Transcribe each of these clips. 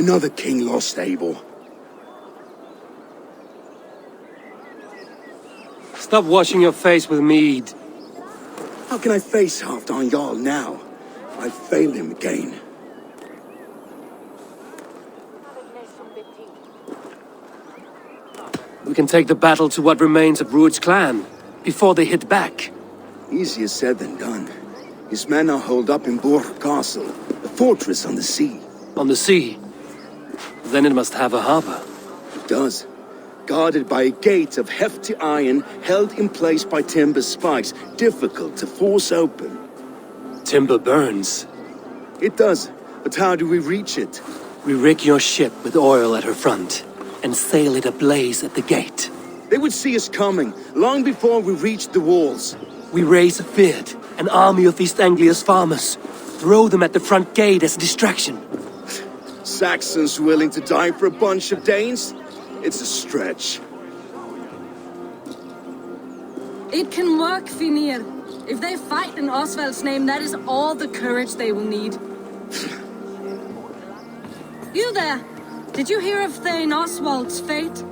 Another king lost, Abel. Stop washing your face with mead. How can I face Halfdan Jarl now? I failed him again. We can take the battle to what remains of Rued's clan, before they hit back. Easier said than done. His men are holed up in Borg Castle, a fortress on the sea. On the sea? Then it must have a harbor. It does. Guarded by a gate of hefty iron, held in place by timber spikes, difficult to force open. Timber burns. It does, but how do we reach it? We rig your ship with oil at her front, and sail it ablaze at the gate. They would see us coming, long before we reached the walls. We raise a beard, an army of East Anglia's farmers. Throw them at the front gate as a distraction. Saxons willing to die for a bunch of Danes? It's a stretch. It can work, Finir. If they fight in Oswald's name, that is all the courage they will need. You there! Did you hear of Thane Oswald's fate?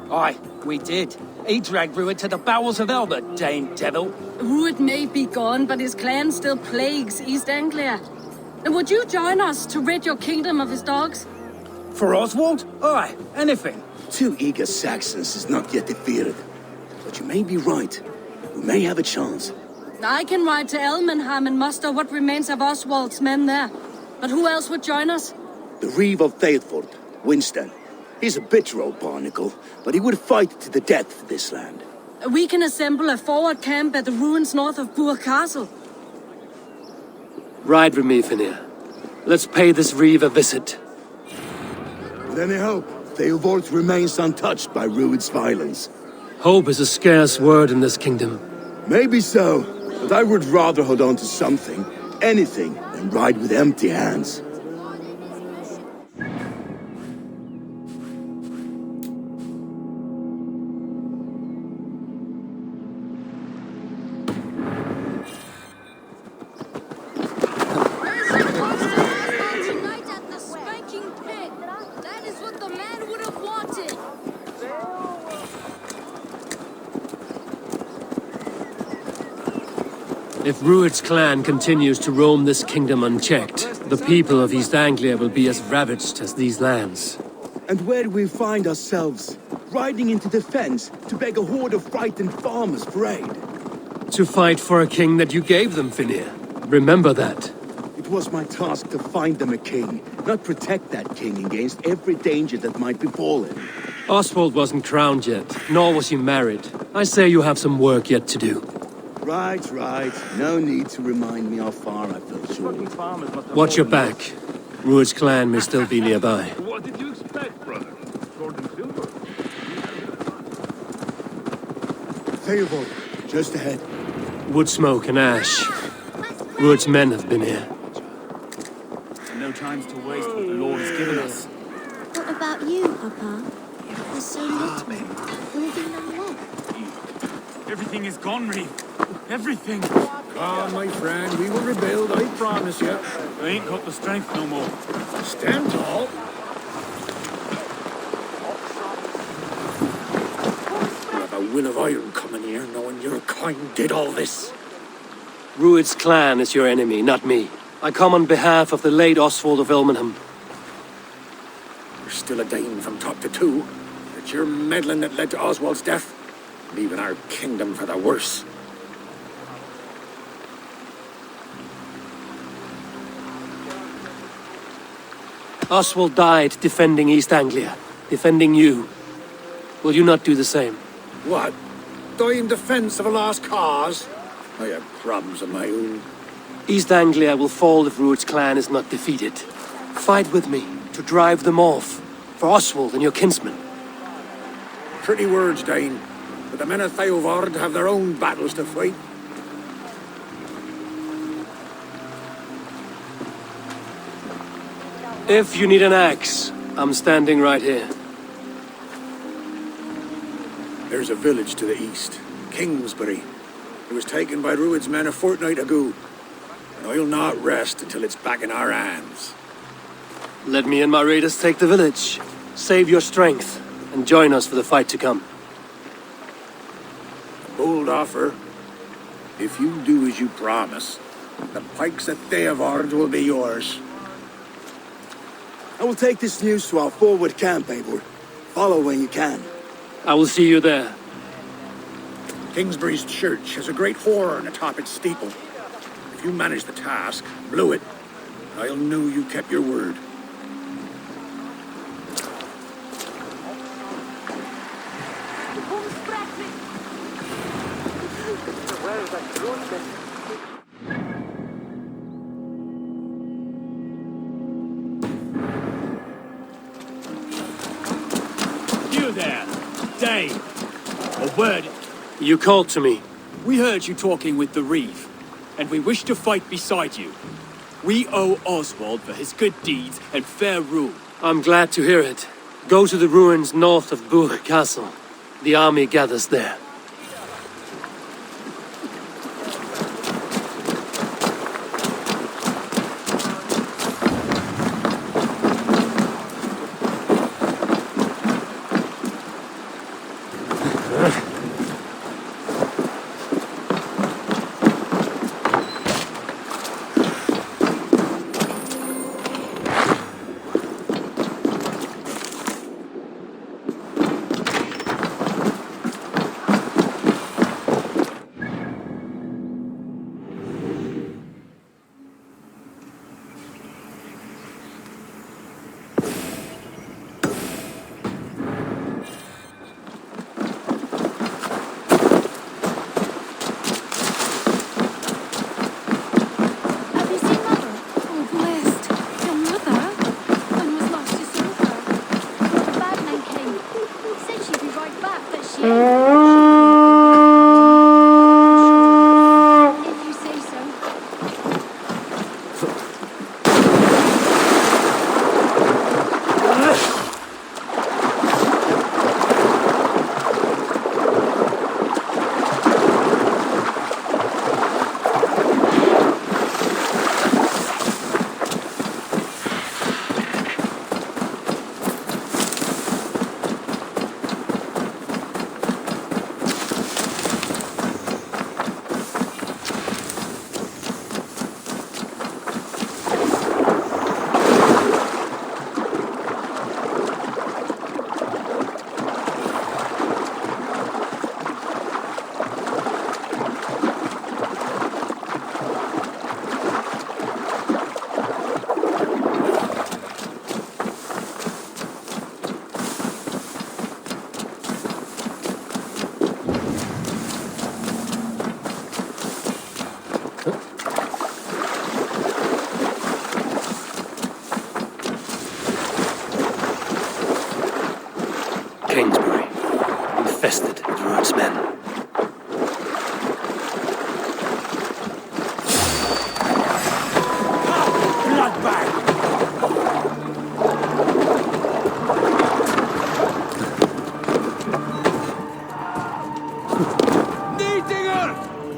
Aye, we did. He dragged Rued to the bowels of Elbert, Dane devil. Rued may be gone, but his clan still plagues East Anglia. And would you join us to rid your kingdom of his dogs? For Oswald? Aye, anything. 2 eager Saxons is not yet defeated. But you may be right. We may have a chance. I can ride to Elmenham and muster what remains of Oswald's men there. But who else would join us? The Reeve of Faithford, Winston. He's a bitter old barnacle, but he would fight to the death for this land. We can assemble a forward camp at the ruins north of Burg Castle. Ride with me, Finir. Let's pay this Reeve a visit. With any hope, Theobald remains untouched by Rued's violence. Hope is a scarce word in this kingdom. Maybe so, but I would rather hold on to something, anything, than ride with empty hands. If Rued's clan continues to roam this kingdom unchecked, the people of East Anglia will be as ravaged as these lands. And where do we find ourselves? Riding into defense to beg a horde of frightened farmers for aid. To fight for a king that you gave them, Finir. Remember that. It was my task to find them a king, not protect that king against every danger that might befall him. Oswald wasn't crowned yet, nor was he married. I say you have some work yet to do. Right. No need to remind me how far I fell short. Watch your back. Rued's clan may still be nearby. What did you expect, brother? Sword and silver? Theobald, just ahead. Wood smoke and ash. Rued's men have been here. No time to waste what the Lord has given us. What about you, Papa? There's so little. Will there be none left? Everything is gone, Reeve. Everything. Come, my friend, we will rebuild, I promise you. I ain't got the strength no more. Stand tall. You have a will of iron coming here, knowing your kind did all this. Rued's clan is your enemy, not me. I come on behalf of the late Oswald of Elmenham. You're still a Dane from top to two. It's your meddling that led to Oswald's death, leaving our kingdom for the worse. Oswald died defending East Anglia, defending you. Will you not do the same? What? Die in defense of a lost cause? I have problems of my own. East Anglia will fall if Rued's clan is not defeated. Fight with me to drive them off, for Oswald and your kinsmen. Pretty words, Dane, but the men of Theovard have their own battles to fight. If you need an axe, I'm standing right here. There's a village to the east, Kingsbury. It was taken by Rued's men a fortnight ago, and I'll not rest until it's back in our hands. Let me and my raiders take the village. Save your strength, and join us for the fight to come. Bold offer. If you do as you promise, the pikes at Theavard will be yours. I will take this news to our forward camp, Eivor. Follow when you can. I will see you there. Kingsbury's church has a great horn atop its steeple. If you manage the task, blew it, I'll know you kept your word. You there, Dane. A word. You called to me. We heard you talking with the Reeve, and we wish to fight beside you. We owe Oswald for his good deeds and fair rule. I'm glad to hear it. Go to the ruins north of Burg Castle. The army gathers there. Have you seen Mother? Oh, blessed. Your mother? When was last you saw her? Before the bad men came. Said she'd be right back, but she ain't. If you say so. Kingsbury, infested with Rune's men. Niedinger!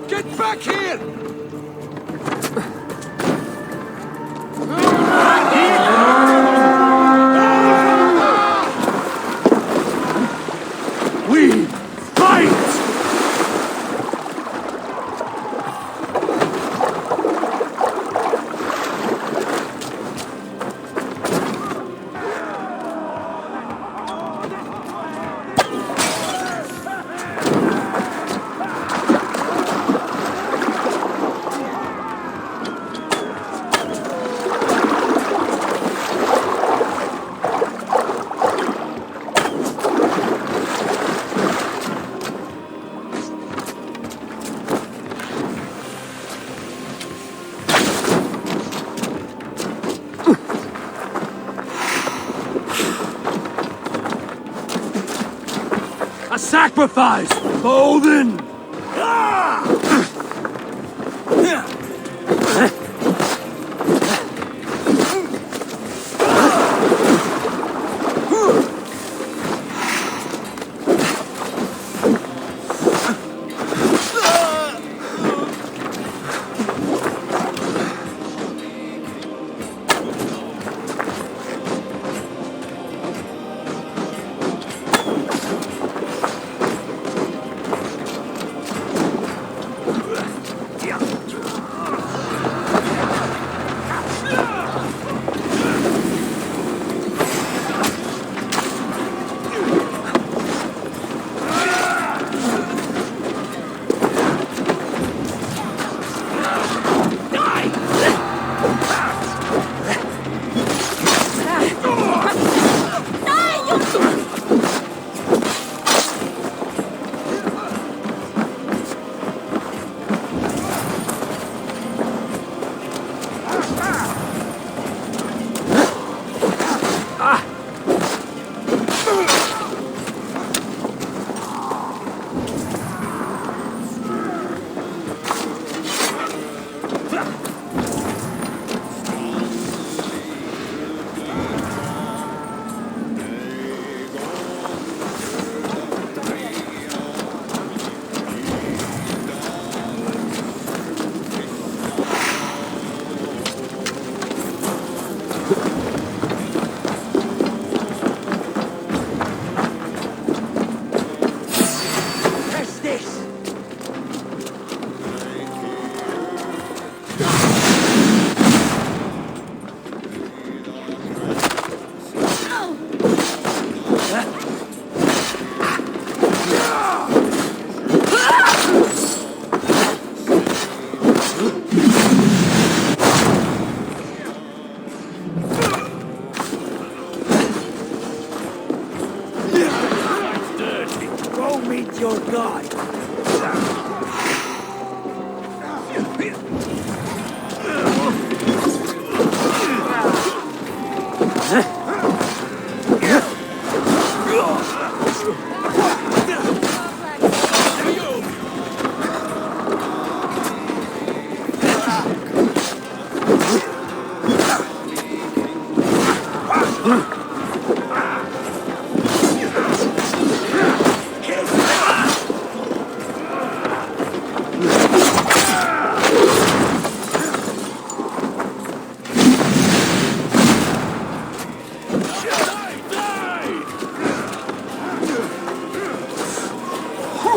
Get back here! We fight! A sacrifice! Odin!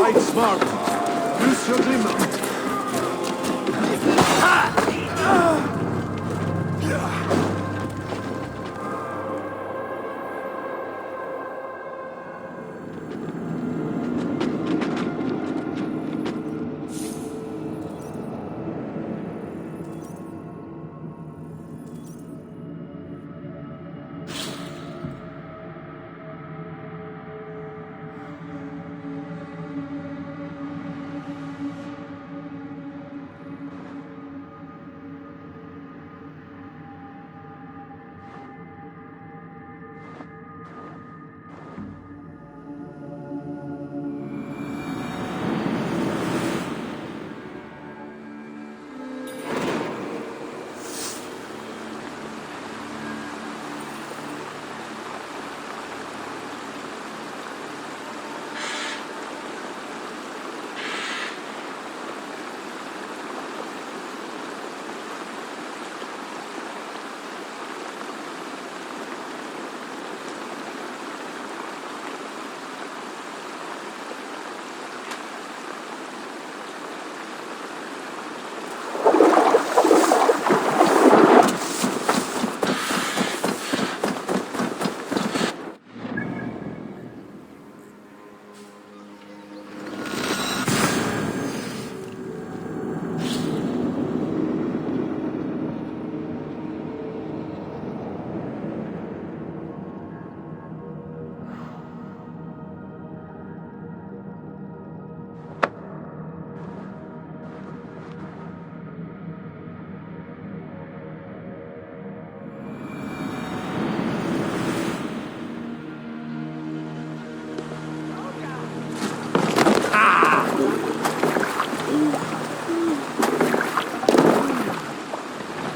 Fight smart. Use your glimmer.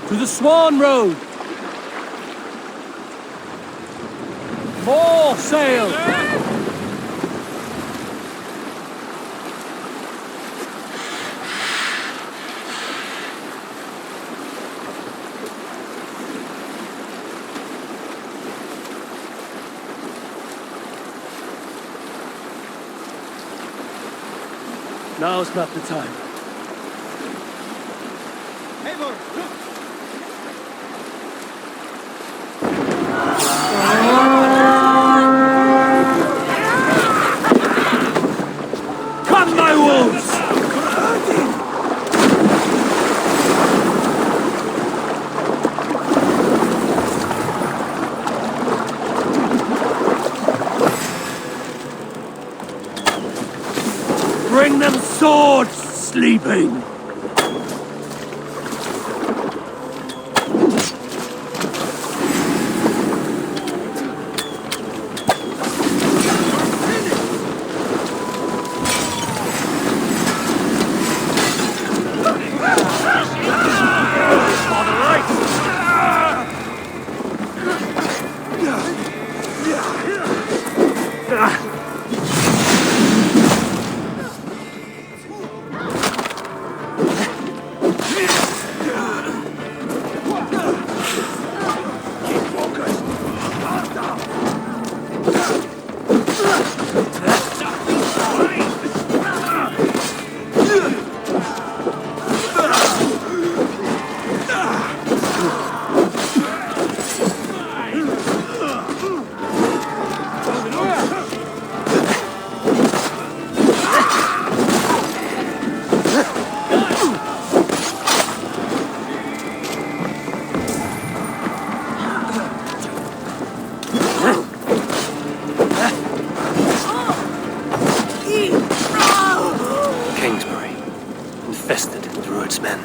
To the Swan Road! More sail! Now's not the time. Come, my wolves! Bring them swords, sleeping! Kingsbury, infested with Ruud's men.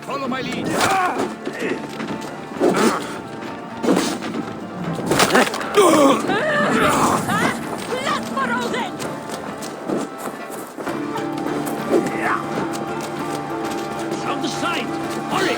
Follow my lead. On the side! Hurry!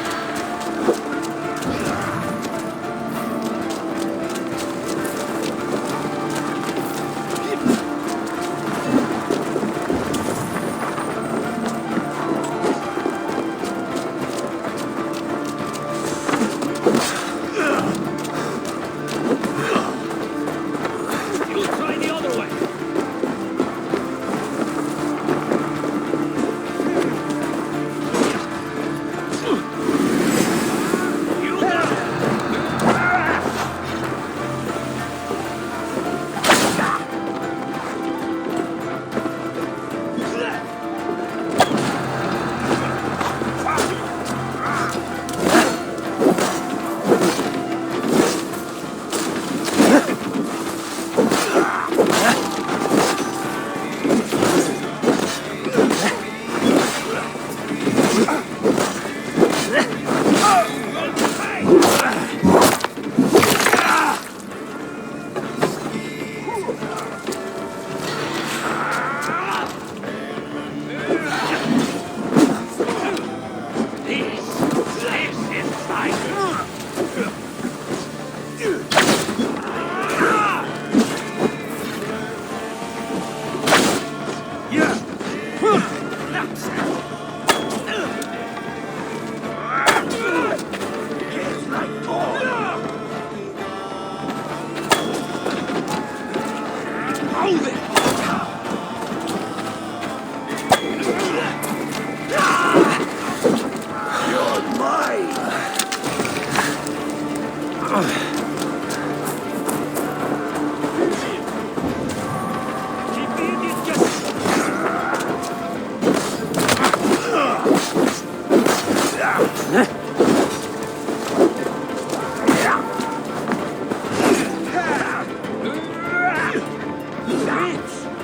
You'll try the other way. You there!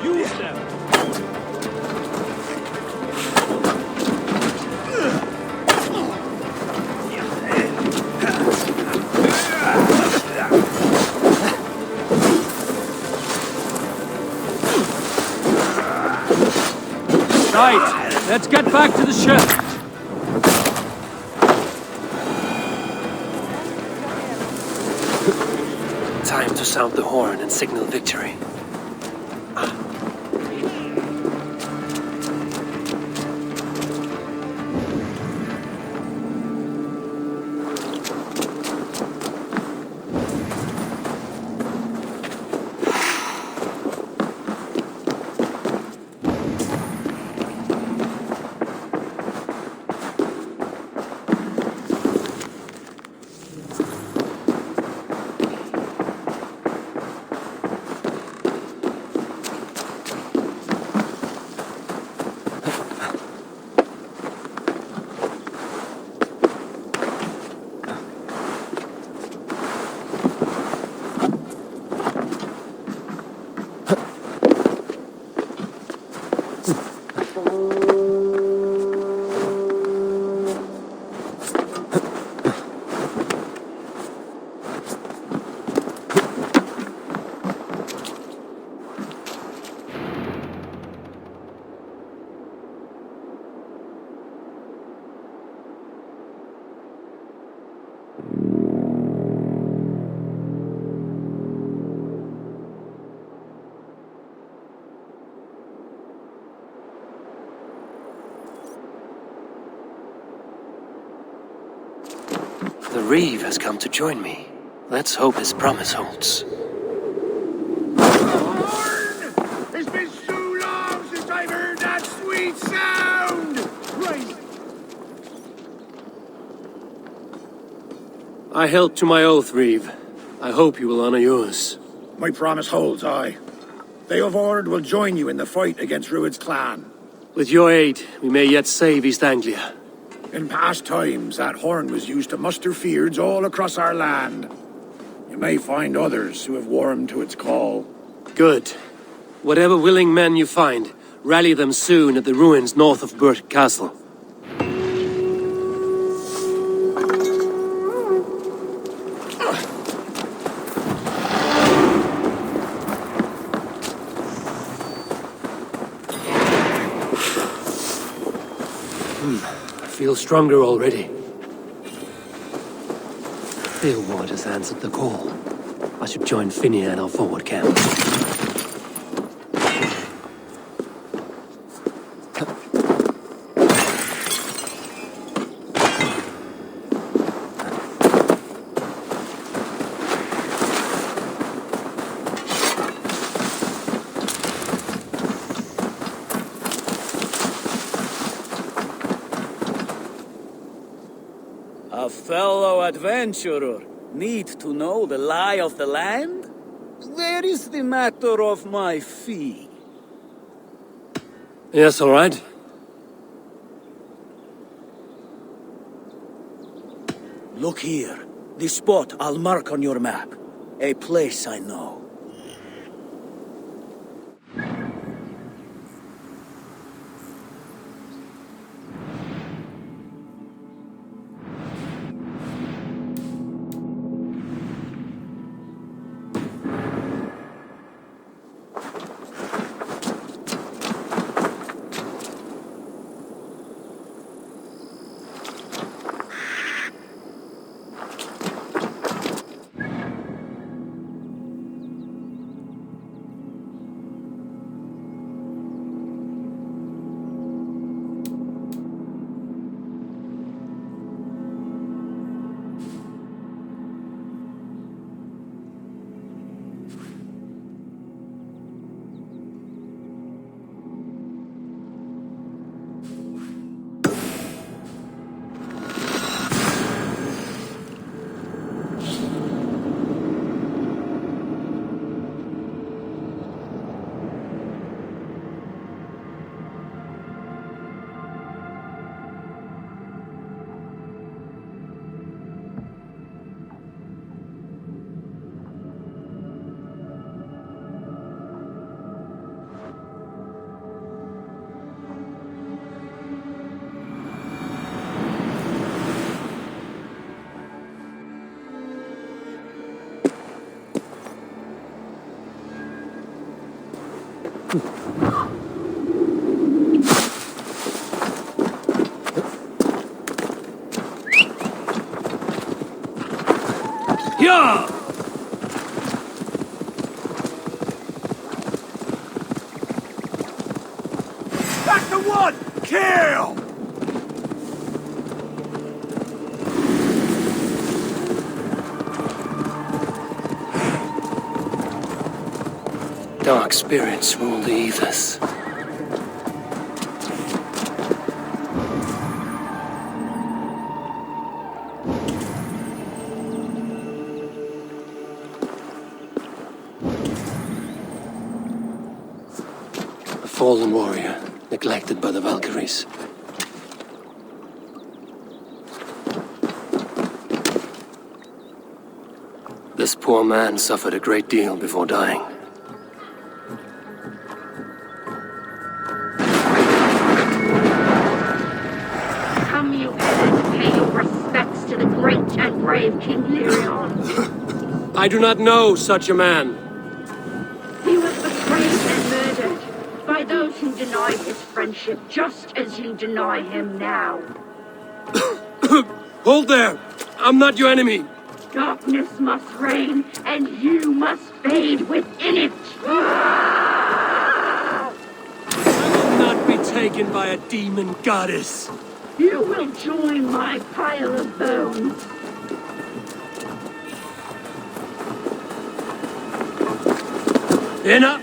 Use them! Right, let's get back to the ship. Time to sound the horn and signal victory. The Reeve has come to join me. Let's hope his promise holds. It's been so long since I've heard that sweet sound! Right. I held to my oath, Reeve. I hope you will honor yours. My promise holds, aye. They of Ord will join you in the fight against Rued's clan. With your aid, we may yet save East Anglia. In past times, that horn was used to muster feards all across our land. You may find others who have warmed to its call. Good. Whatever willing men you find, rally them soon at the ruins north of Burt Castle. I feel stronger already. Beoward has answered the call. I should join Finnia at our forward camp. A fellow adventurer need to know the lie of the land? There is the matter of my fee. Yes, all right. Look here. The spot I'll mark on your map. A place I know. Yeah! one! Kill! Dark spirits rule the ethers. A fallen warrior, neglected by the Valkyries. This poor man suffered a great deal before dying. Come, you elders, pay your respects to the great and brave King Lyrion. I do not know such a man. He was betrayed and murdered by those who denied his friendship, just as you deny him now. Hold there! I'm not your enemy! Darkness must reign, and you must fade within it. I will not be taken by a demon goddess. You will join my pile of bones. Enough!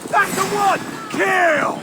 That's the one! Kill!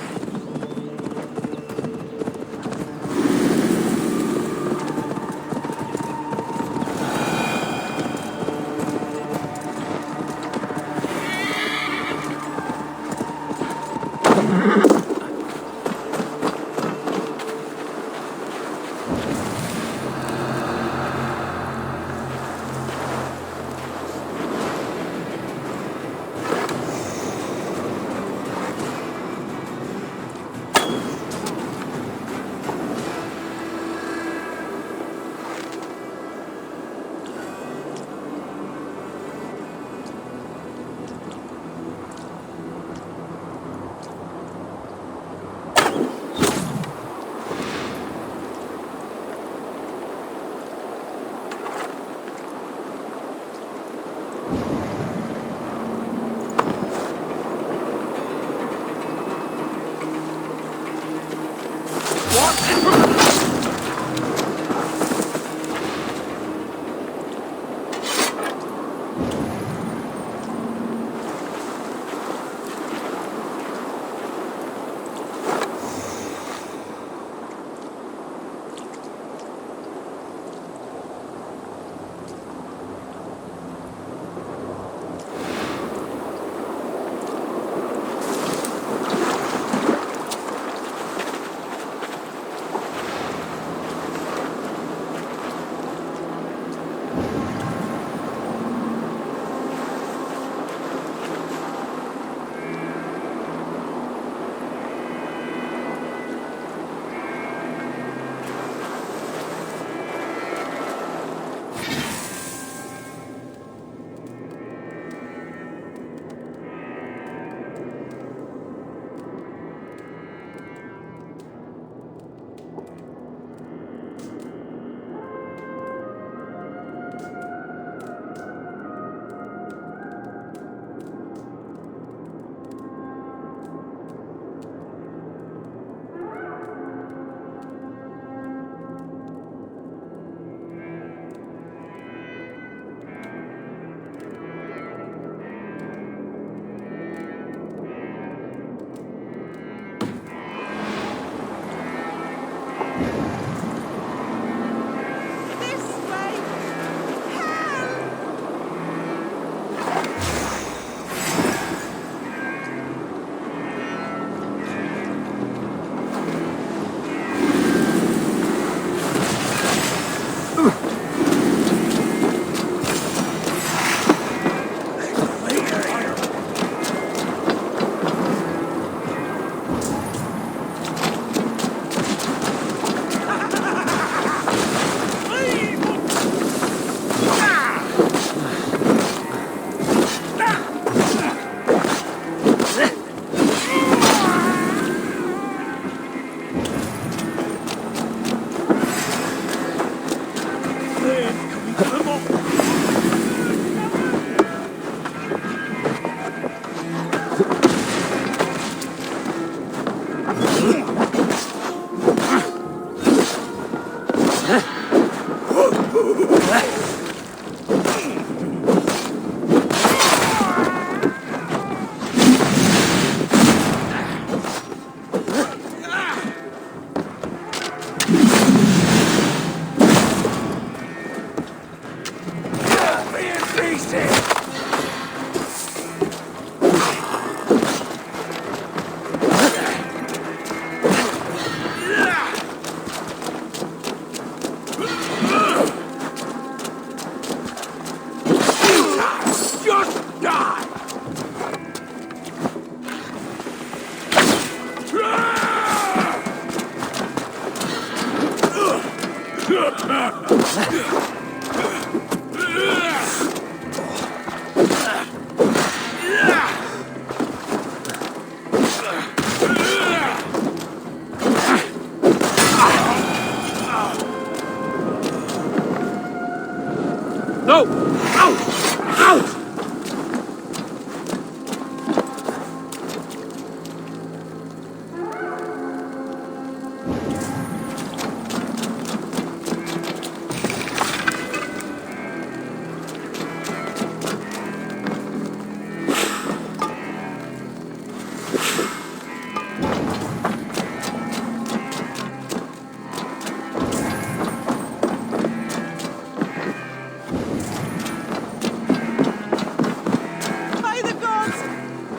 By the gods!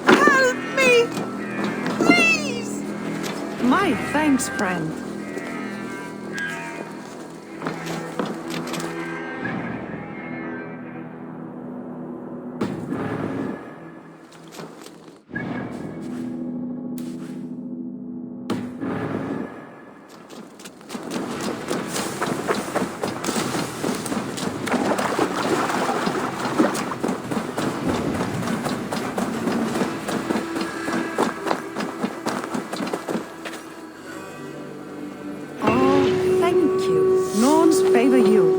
Help me! Please! My thanks, friend. Thank you. Norns favor you.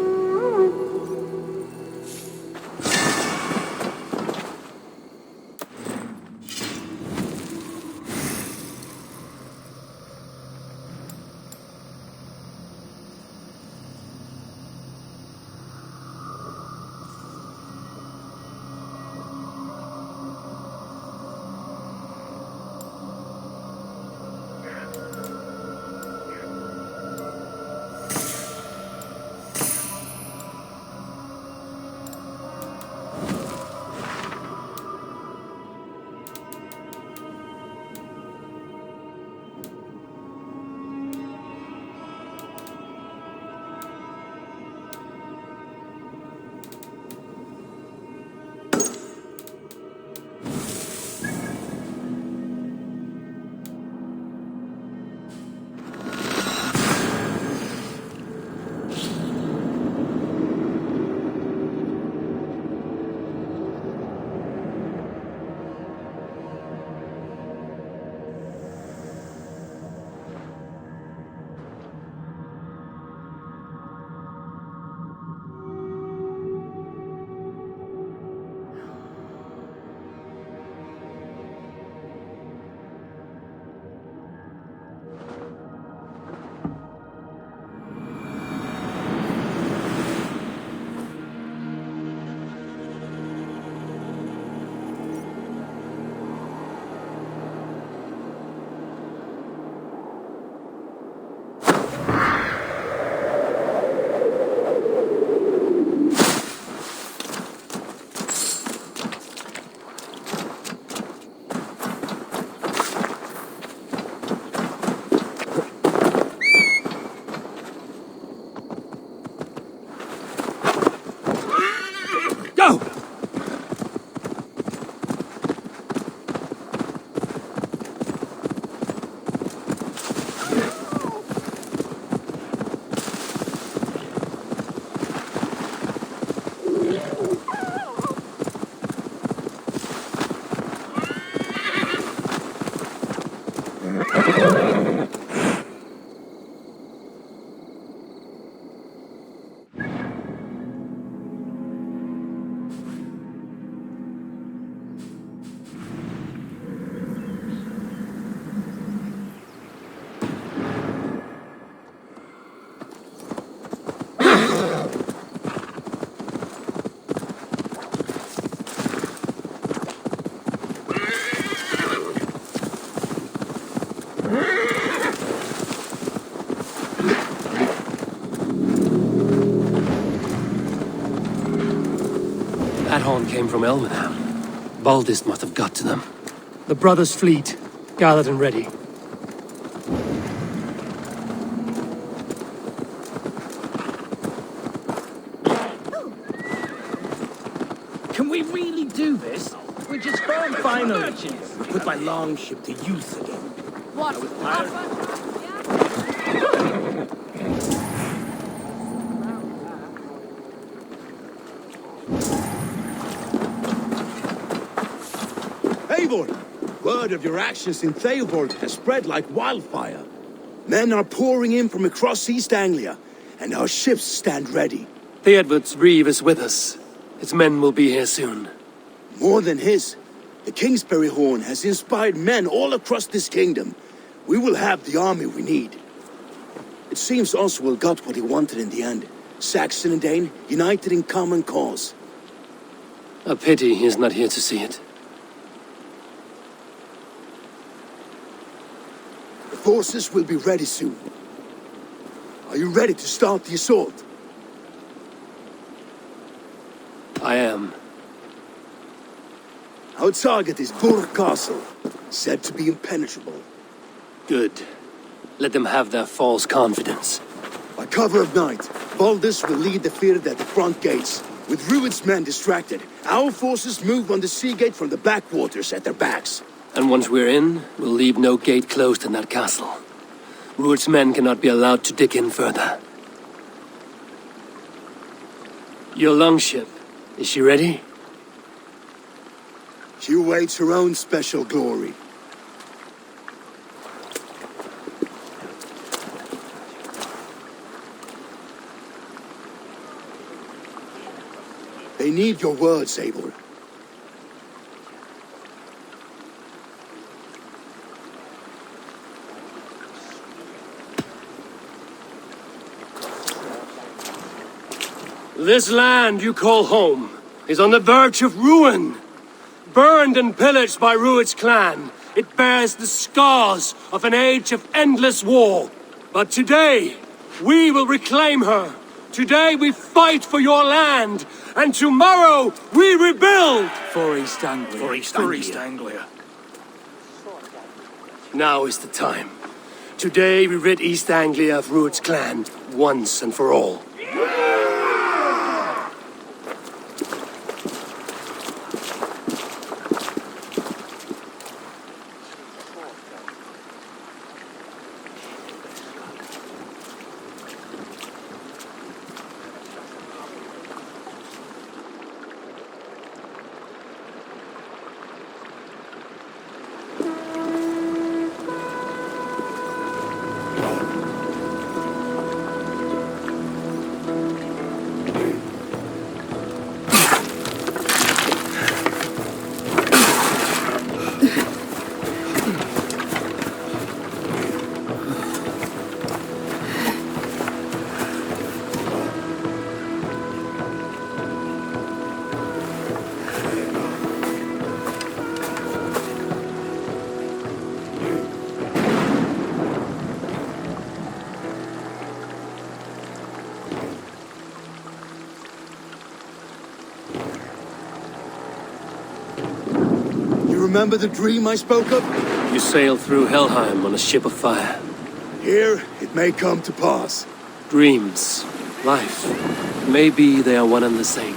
Go! That horn came from Elmenham. Baldist must have got to them. The brothers' fleet, gathered and ready. Can we really do this? We're just foreign finally. Put my longship to use again. What? Eivor! Word of your actions in Theoborg has spread like wildfire. Men are pouring in from across East Anglia, and our ships stand ready. Theodward's reeve is with us. His men will be here soon. More than his, the Kingsbury Horn has inspired men all across this kingdom. We will have the army we need. It seems Oswald got what he wanted in the end. Saxon and Dane united in common cause. A pity he is not here to see it. forces will be ready soon. Are you ready to start the assault? I am. Our target is Burg Castle, said to be impenetrable. Good. Let them have their false confidence. By cover of night, Baldus will lead the field at the front gates. With Rued's men distracted, our forces move on the sea gate from the backwaters at their backs. And once we're in, we'll leave no gate closed in that castle. Rued's men cannot be allowed to dig in further. Your longship, is she ready? She awaits her own special glory. They need your words, Eivor. This land you call home is on the verge of ruin. Burned and pillaged by Rued's clan, it bears the scars of an age of endless war. But today, we will reclaim her. Today we fight for your land, and tomorrow we rebuild! For East Anglia. For East Anglia. Now is the time. Today we rid East Anglia of Rued's clan, once and for all. Remember the dream I spoke of? You sailed through Helheim on a ship of fire. Here, it may come to pass. Dreams, life, maybe they are one and the same.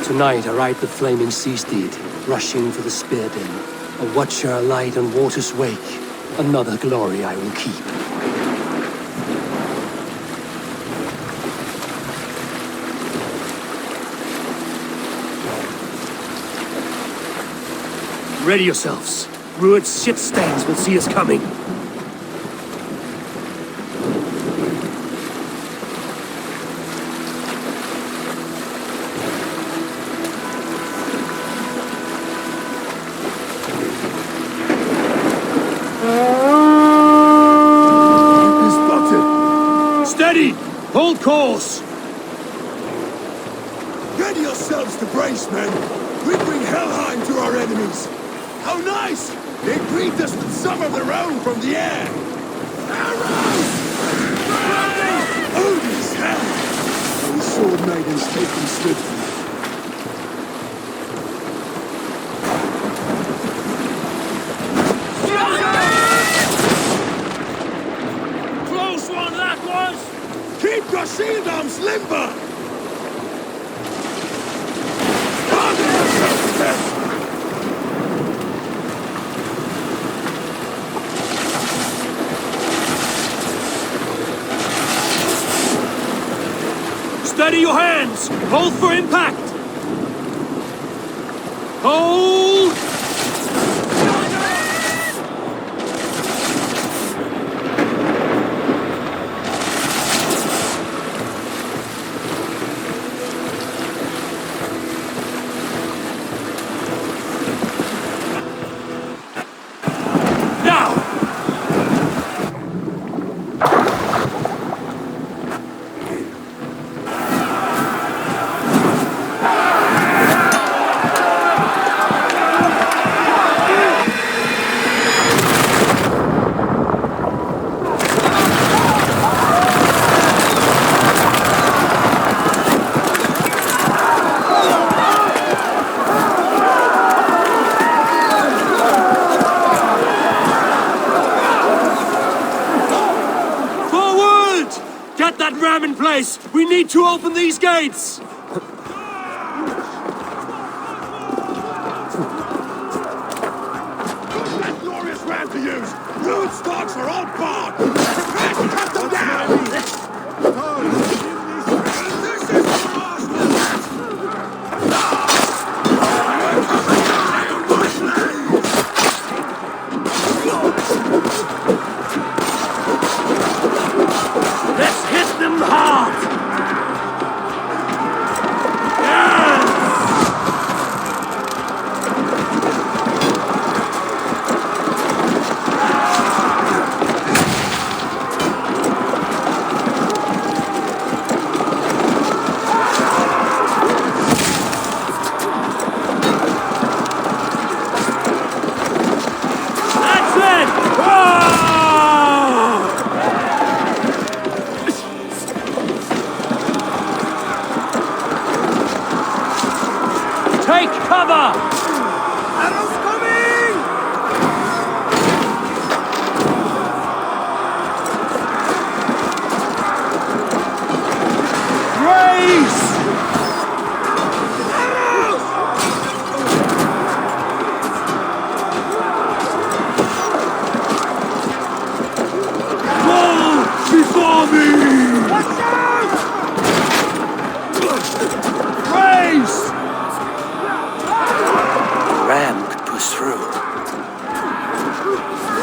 Tonight I ride the flaming sea steed, rushing for the spear den. A watcher alight on water's wake. Another glory I will keep. Ready yourselves. Rued's ship stains will see us coming. Hold course! Ready yourselves to brace, men! We bring Helheim to our enemies! How nice! They greet us with some of their own from the air! Arrows! Odin's hand! Those sword maidens take them swiftly. Close one, that was! Keep your shield arms limber! Steady your hands! Hold for impact! Hold! allies! We need to open these gates! That glorious ram to use! Rude stocks are all barred! Cut them down! This is Let's hit them hard! Take cover! Arrows coming! Grace! Roll before me! Watch out! Grace! Ram could push through.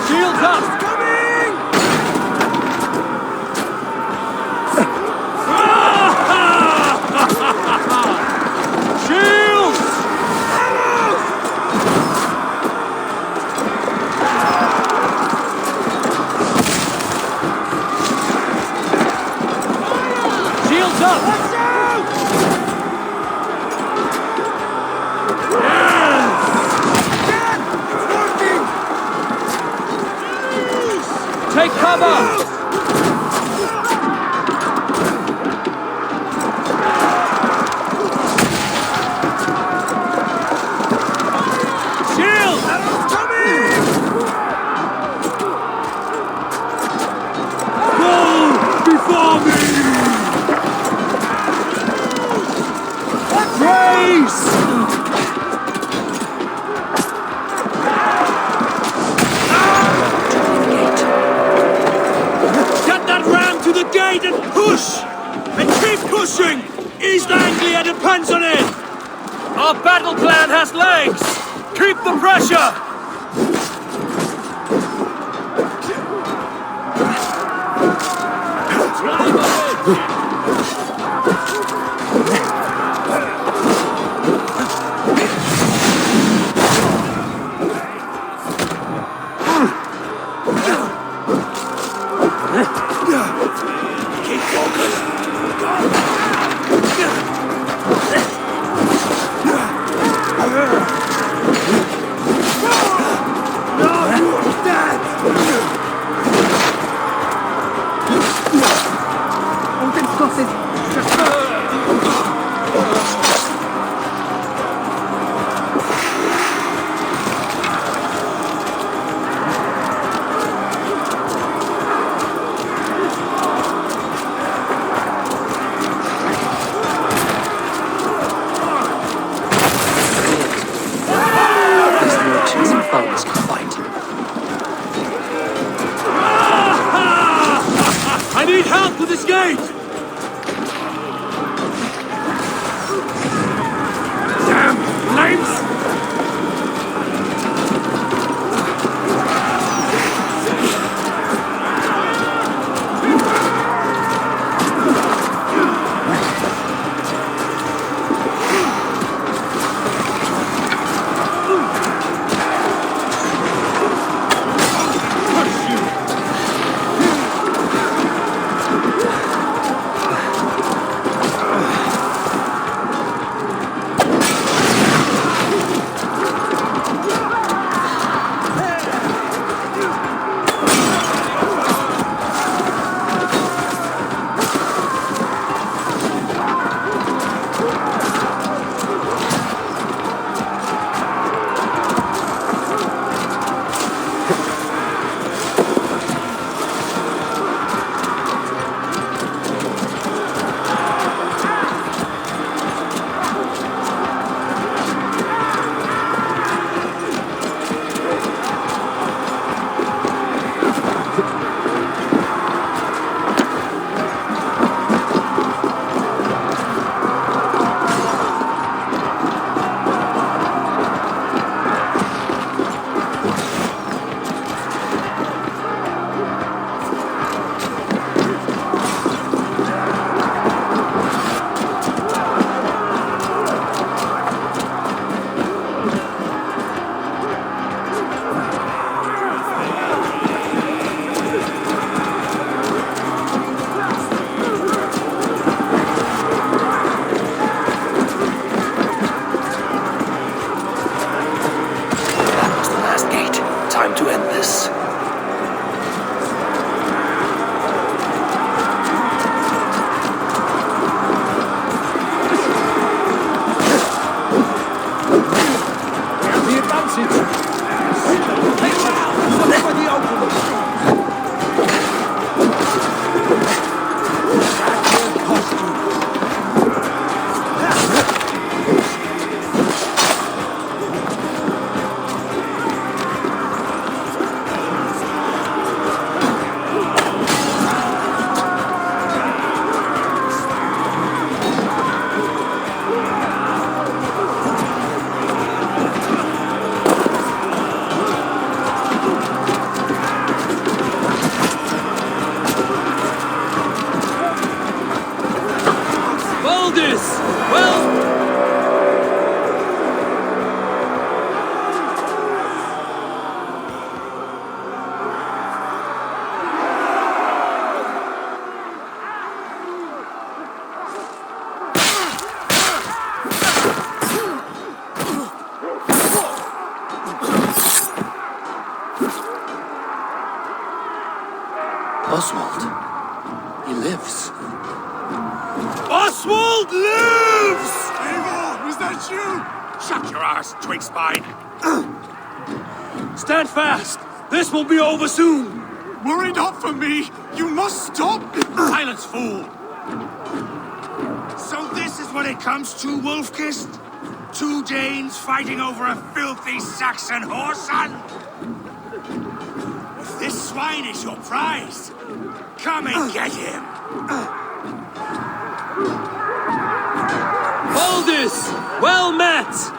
Shields up! Coming! Shields! Shields up! Watch out! Dad! It's working! Take cover! Shield! Arrows coming! Roll before me! Grace! Get that ram to the gate and push! And keep pushing! East Anglia depends on it! Our battle plan has legs! Keep the pressure! Keep focused! I need help with this gate! Damn flames! Well... Oswald. He lives. Oswald lives! Eivor, was that you? Shut your arse, twig spine. Stand fast! This will be over soon! Worry not for me. You must stop. Silence, fool! So this is what it comes to, Wolfkist? 2 Danes fighting over a filthy Saxon whoreson? If this swine is your prize, come and get him. Baldus! Well met!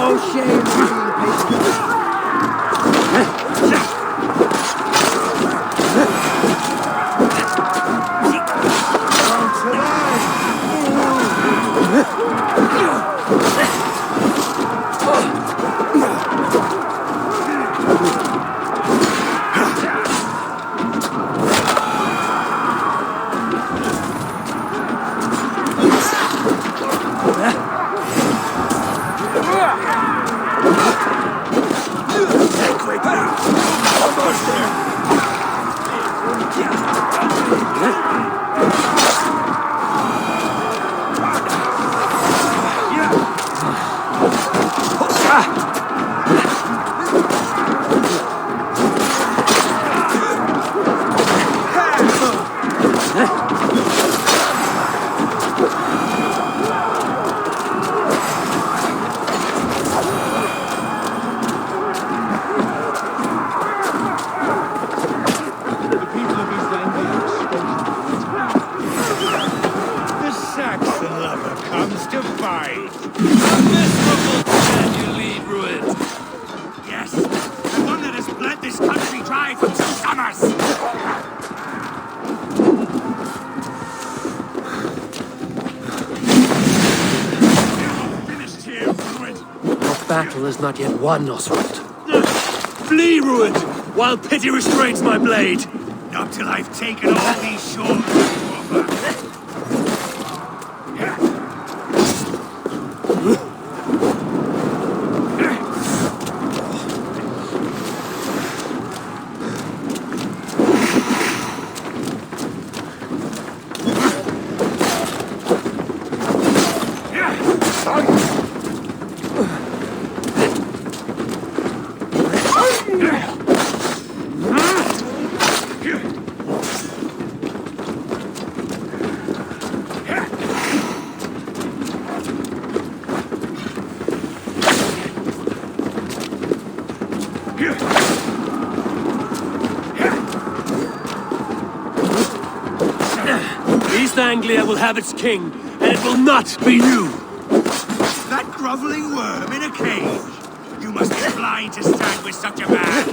no shame in being patient. Battle is not yet won, Oswald. Flee, Ruined, while pity restrains my blade. Not till I've taken all these shores. East Anglia will have its king, and it will not be you! That groveling worm in a cage! You must be blind to stand with such a man!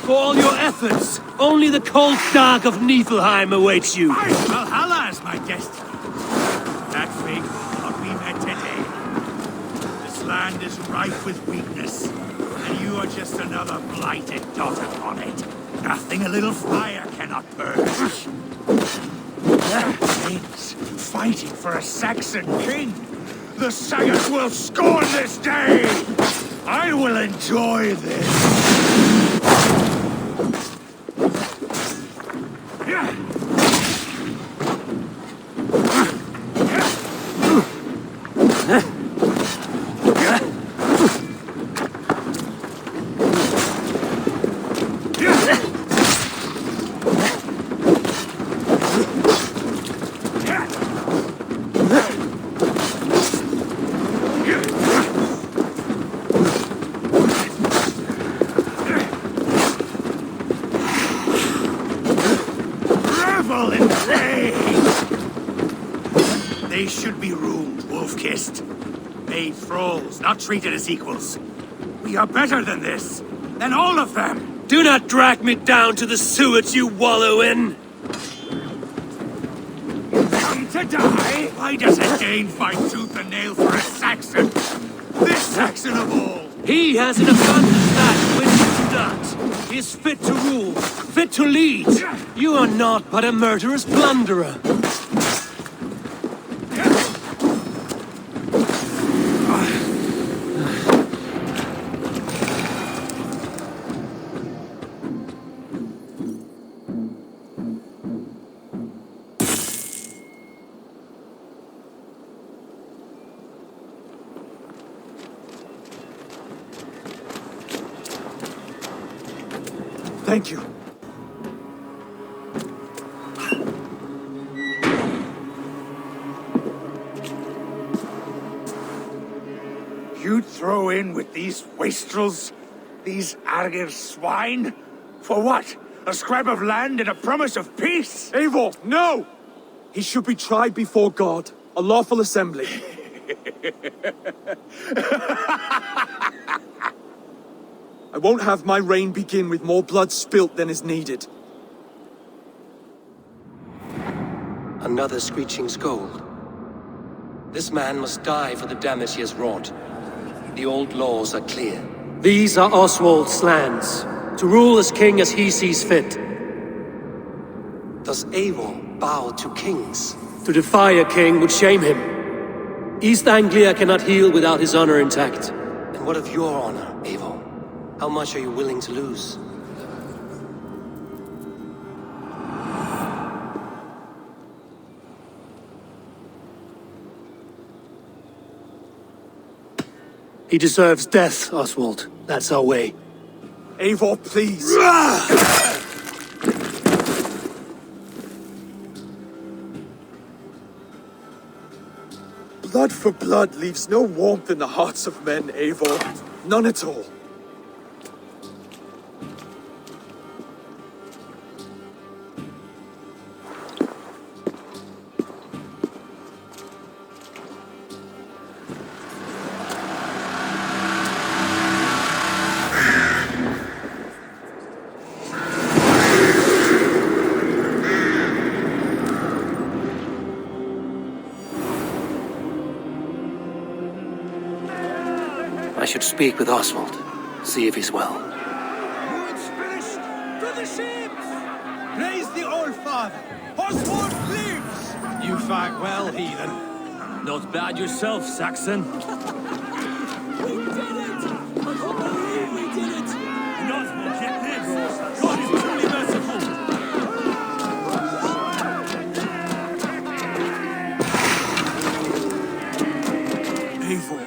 For all your efforts, only the cold dark of Niflheim awaits you! Valhalla is my destiny! That fate will not be met today. This land is rife with weakness, and you are just another blighted dot upon it. Nothing a little fire cannot purge. Saints fighting for a Saxon king. The Sagas will scorn this day. I will enjoy this. They should be ruled, wolf-kissed. Made thralls, not treated as equals. We are better than this. Than all of them. Do not drag me down to the sewage you wallow in! Come to die? Why does a Dane fight tooth and nail for a Saxon? This Saxon of all! He has an abundance that which you do not. He is fit to rule, fit to lead. You are not but a murderous plunderer. Thank you. You'd throw in with these wastrels? These Argir swine? For what? A scrap of land and a promise of peace? Eivor, no! He should be tried before God, a lawful assembly. I won't have my reign begin with more blood spilt than is needed. Another screeching scold. This man must die for the damage he has wrought. The old laws are clear. These are Oswald's lands, to rule as king as he sees fit. Does Eivor bow to kings? To defy a king would shame him. East Anglia cannot heal without his honor intact. And what of your honor, Eivor? How much are you willing to lose? He deserves death, Oswald. That's our way. Eivor, please! Blood for blood leaves no warmth in the hearts of men, Eivor. None at all. I should speak with Oswald, see if he's well. It's finished! To the ships! Praise the Old Father! Oswald lives! You fought well, heathen. Not bad yourself, Saxon. We did it! I can't believe we did it! And Oswald yet lives. God is truly merciful. Eivor.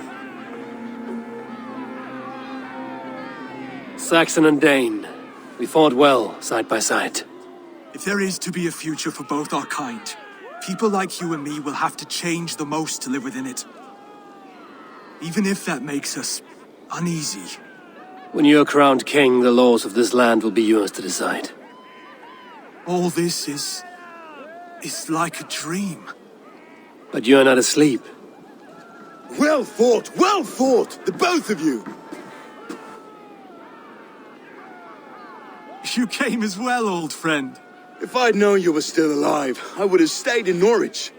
Saxon and Dane, we fought well, side by side. If there is to be a future for both our kind, people like you and me will have to change the most to live within it. Even if that makes us uneasy. When you're crowned king, the laws of this land will be yours to decide. All this is like a dream. But you're not asleep. Well fought, the both of you! You came as well, old friend. If I'd known you were still alive, I would have stayed in Norwich.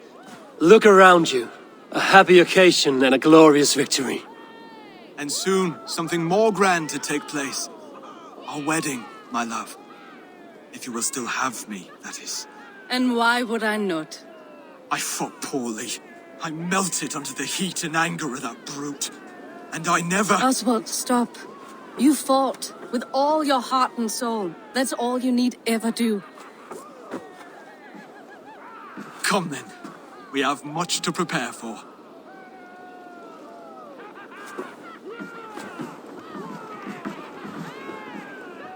Look around you. A happy occasion and a glorious victory. And soon, something more grand to take place. Our wedding, my love. If you will still have me, that is. And why would I not? I fought poorly. I melted under the heat and anger of that brute. And I never... Oswald, stop. You fought with all your heart and soul. That's all you need ever do. Come then. We have much to prepare for.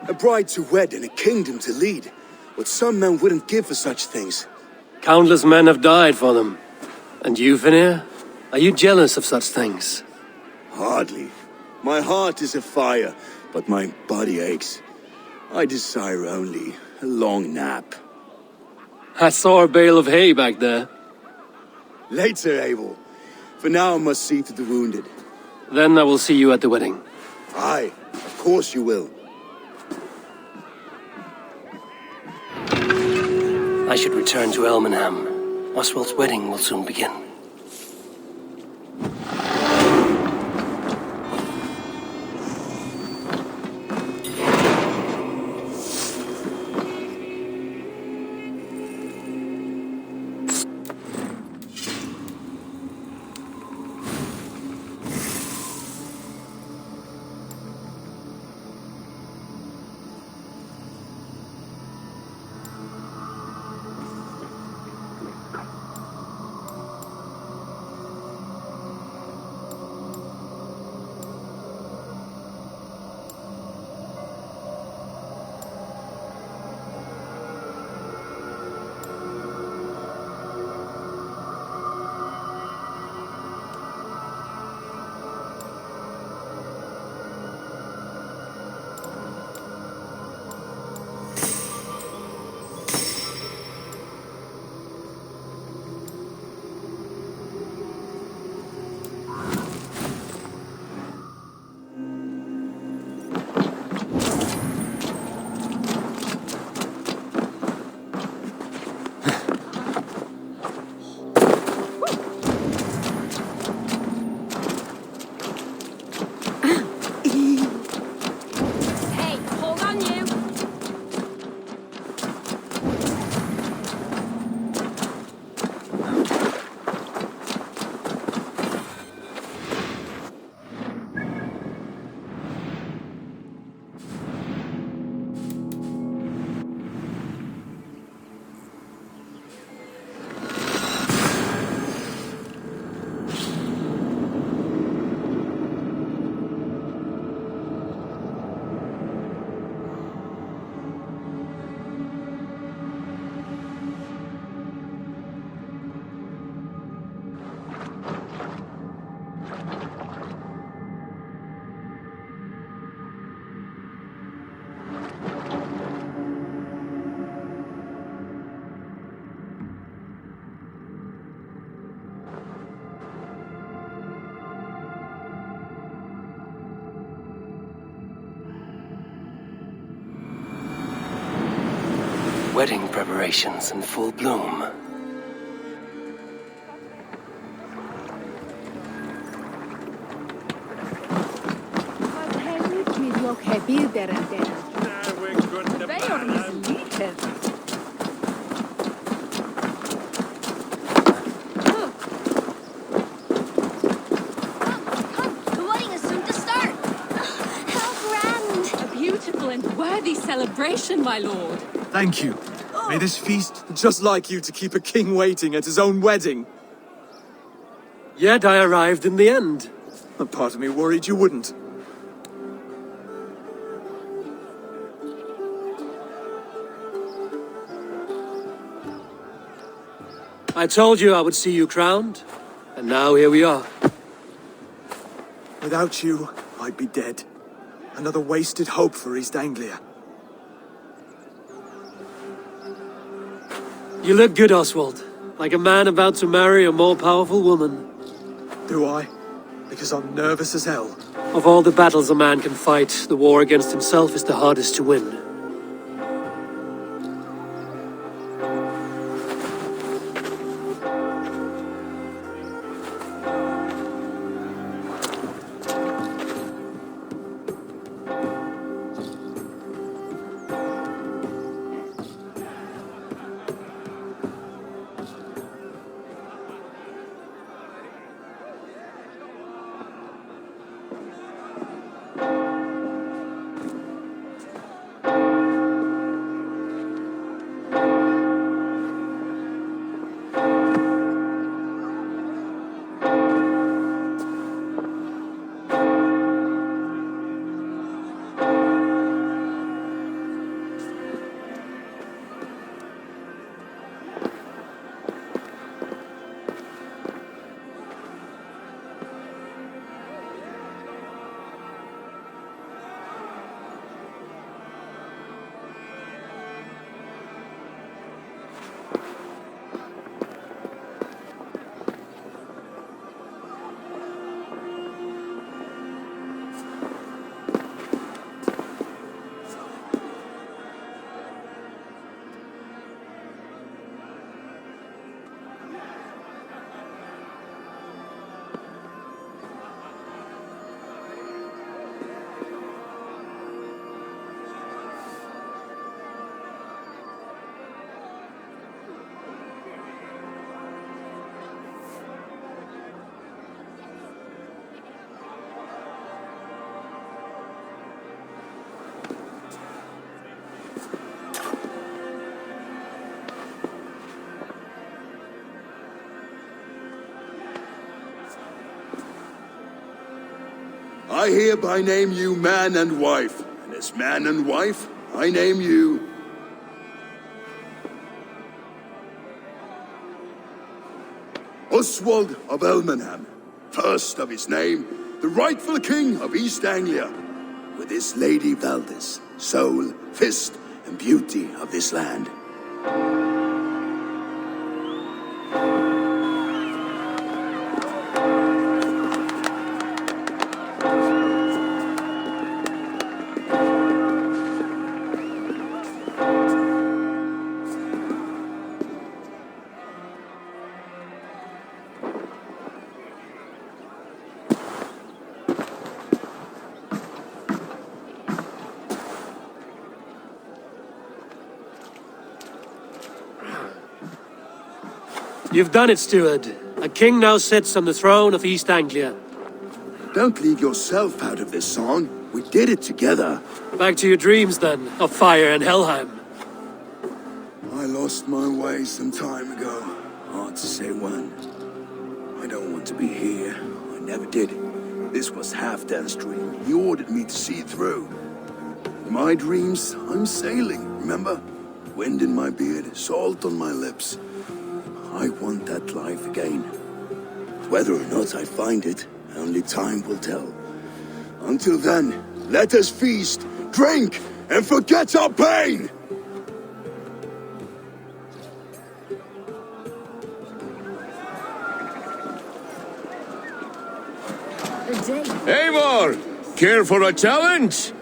A bride to wed and a kingdom to lead. What some men wouldn't give for such things. Countless men have died for them. And you, Vanir? Are you jealous of such things? Hardly. My heart is afire, but my body aches. I desire only a long nap. I saw a bale of hay back there. Later, Abel. For now, I must see to the wounded. Then I will see you at the wedding. Aye, of course you will. I should return to Elmenham. Oswald's wedding will soon begin. Wedding preparations in full bloom. The wedding is soon to start. How grand! A beautiful and worthy celebration, my lord. Thank you. May this feast just like you to keep a king waiting at his own wedding. Yet I arrived in the end. A part of me worried you wouldn't. I told you I would see you crowned, and now here we are. Without you, I'd be dead. Another wasted hope for East Anglia. You look good, Oswald. Like a man about to marry a more powerful woman. Do I? Because I'm nervous as hell. Of all the battles a man can fight, the war against himself is the hardest to win. I hereby name you man and wife, and as man and wife, I name you... Oswald of Elmenham, first of his name, the rightful king of East Anglia, with his lady Valdis, soul, fist, and beauty of this land. You've done it, steward. A king now sits on the throne of East Anglia. Don't leave yourself out of this song. We did it together. Back to your dreams, then, of fire and Helheim. I lost my way some time ago. Hard to say when. I don't want to be here. I never did. This was Halfdan's dream. He ordered me to see it through. In my dreams, I'm sailing, remember? Wind in my beard, salt on my lips. I want that life again. Whether or not I find it, only time will tell. Until then, let us feast, drink, and forget our pain! Eivor, care for a challenge?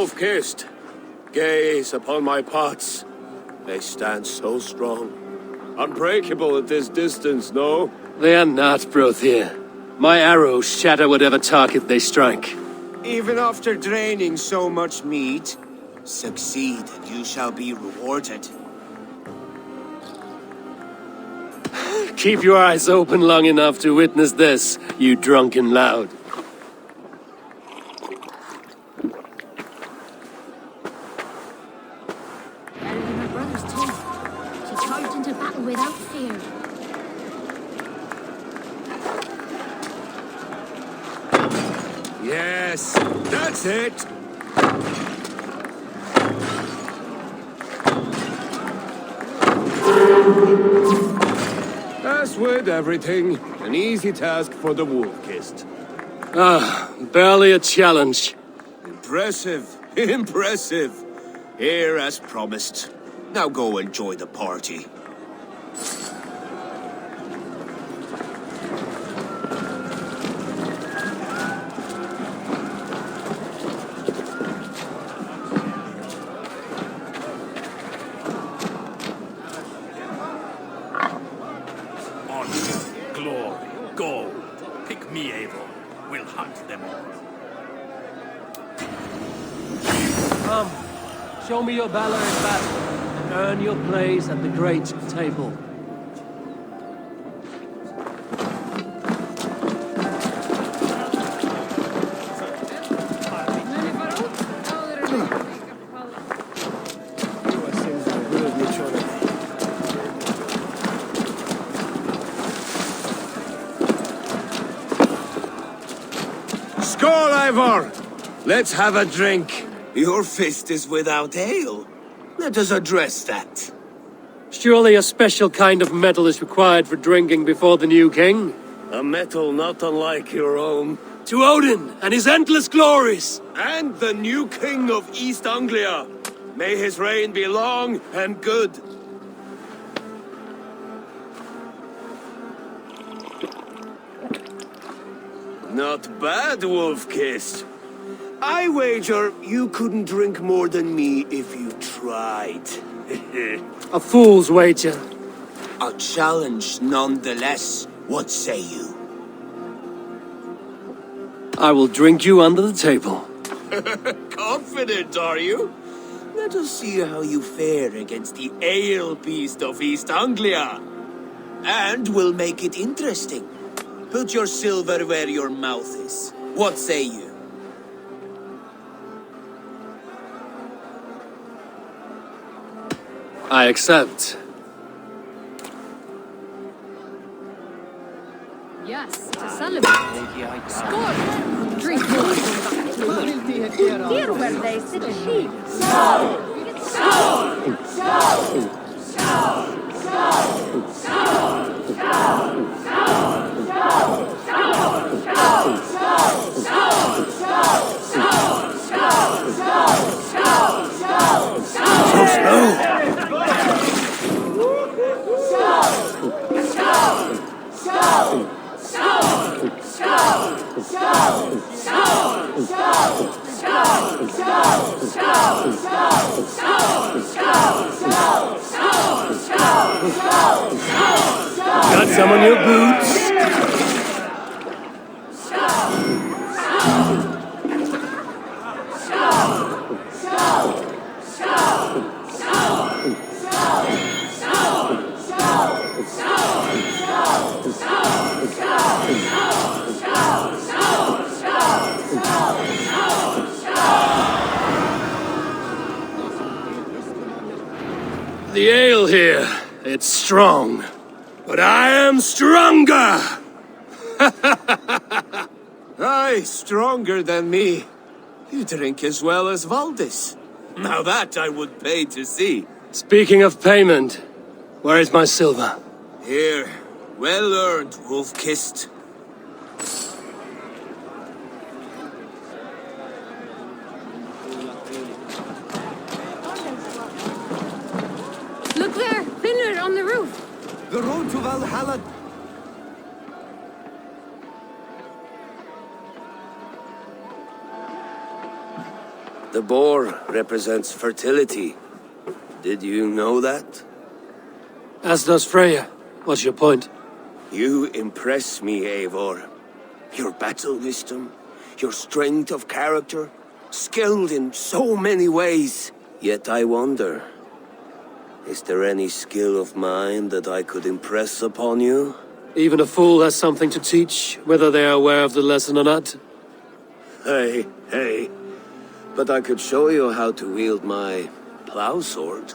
wolf-kissed. Gaze upon my pots. They stand so strong. Unbreakable at this distance, no? They are not, Brothier. My arrows shatter whatever target they strike. Even after draining so much meat, succeed and you shall be rewarded. Keep your eyes open long enough to witness this, you drunken loud. Better than her brothers, too. She charged into battle without fear. Yes, that's it. As with everything, an easy task for the wolf-kissed. Ah, barely a challenge. Impressive, impressive. Here as promised. Now go enjoy the party. Glory, gold. Pick me, Abel. We'll hunt them all. Come, show me your valor in battle, and earn your place at the great table. Skål, Ivor! Let's have a drink. Your fist is without ale. Let us address that. Surely a special kind of metal is required for drinking before the new king? A metal not unlike your own. To Odin and his endless glories! And the new king of East Anglia. May his reign be long and good. Not bad, Wolf-Kissed. I wager you couldn't drink more than me if you tried. A fool's wager. A challenge nonetheless. What say you? I will drink you under the table. Confident, are you? Let us see how you fare against the ale beast of East Anglia. And we'll make it interesting. Put your silver where your mouth is. What say you? I accept. Yes, to celebrate. Score! Drink more. Here where they sit a sheep. So slow. Got some on your boots? The ale here, it's strong. But I am stronger! Aye, stronger than me. You drink as well as Valdis. Now that I would pay to see. Speaking of payment, where is my silver? Here, well earned, Wolf-Kissed. Look there, Finland on the roof. The road to Valhalla. The boar represents fertility. Did you know that? As does Freya. What's your point? You impress me, Eivor. Your battle wisdom, your strength of character, skilled in so many ways. Yet I wonder, is there any skill of mine that I could impress upon you? Even a fool has something to teach, whether they are aware of the lesson or not. Hey. But I could show you how to wield my plow sword.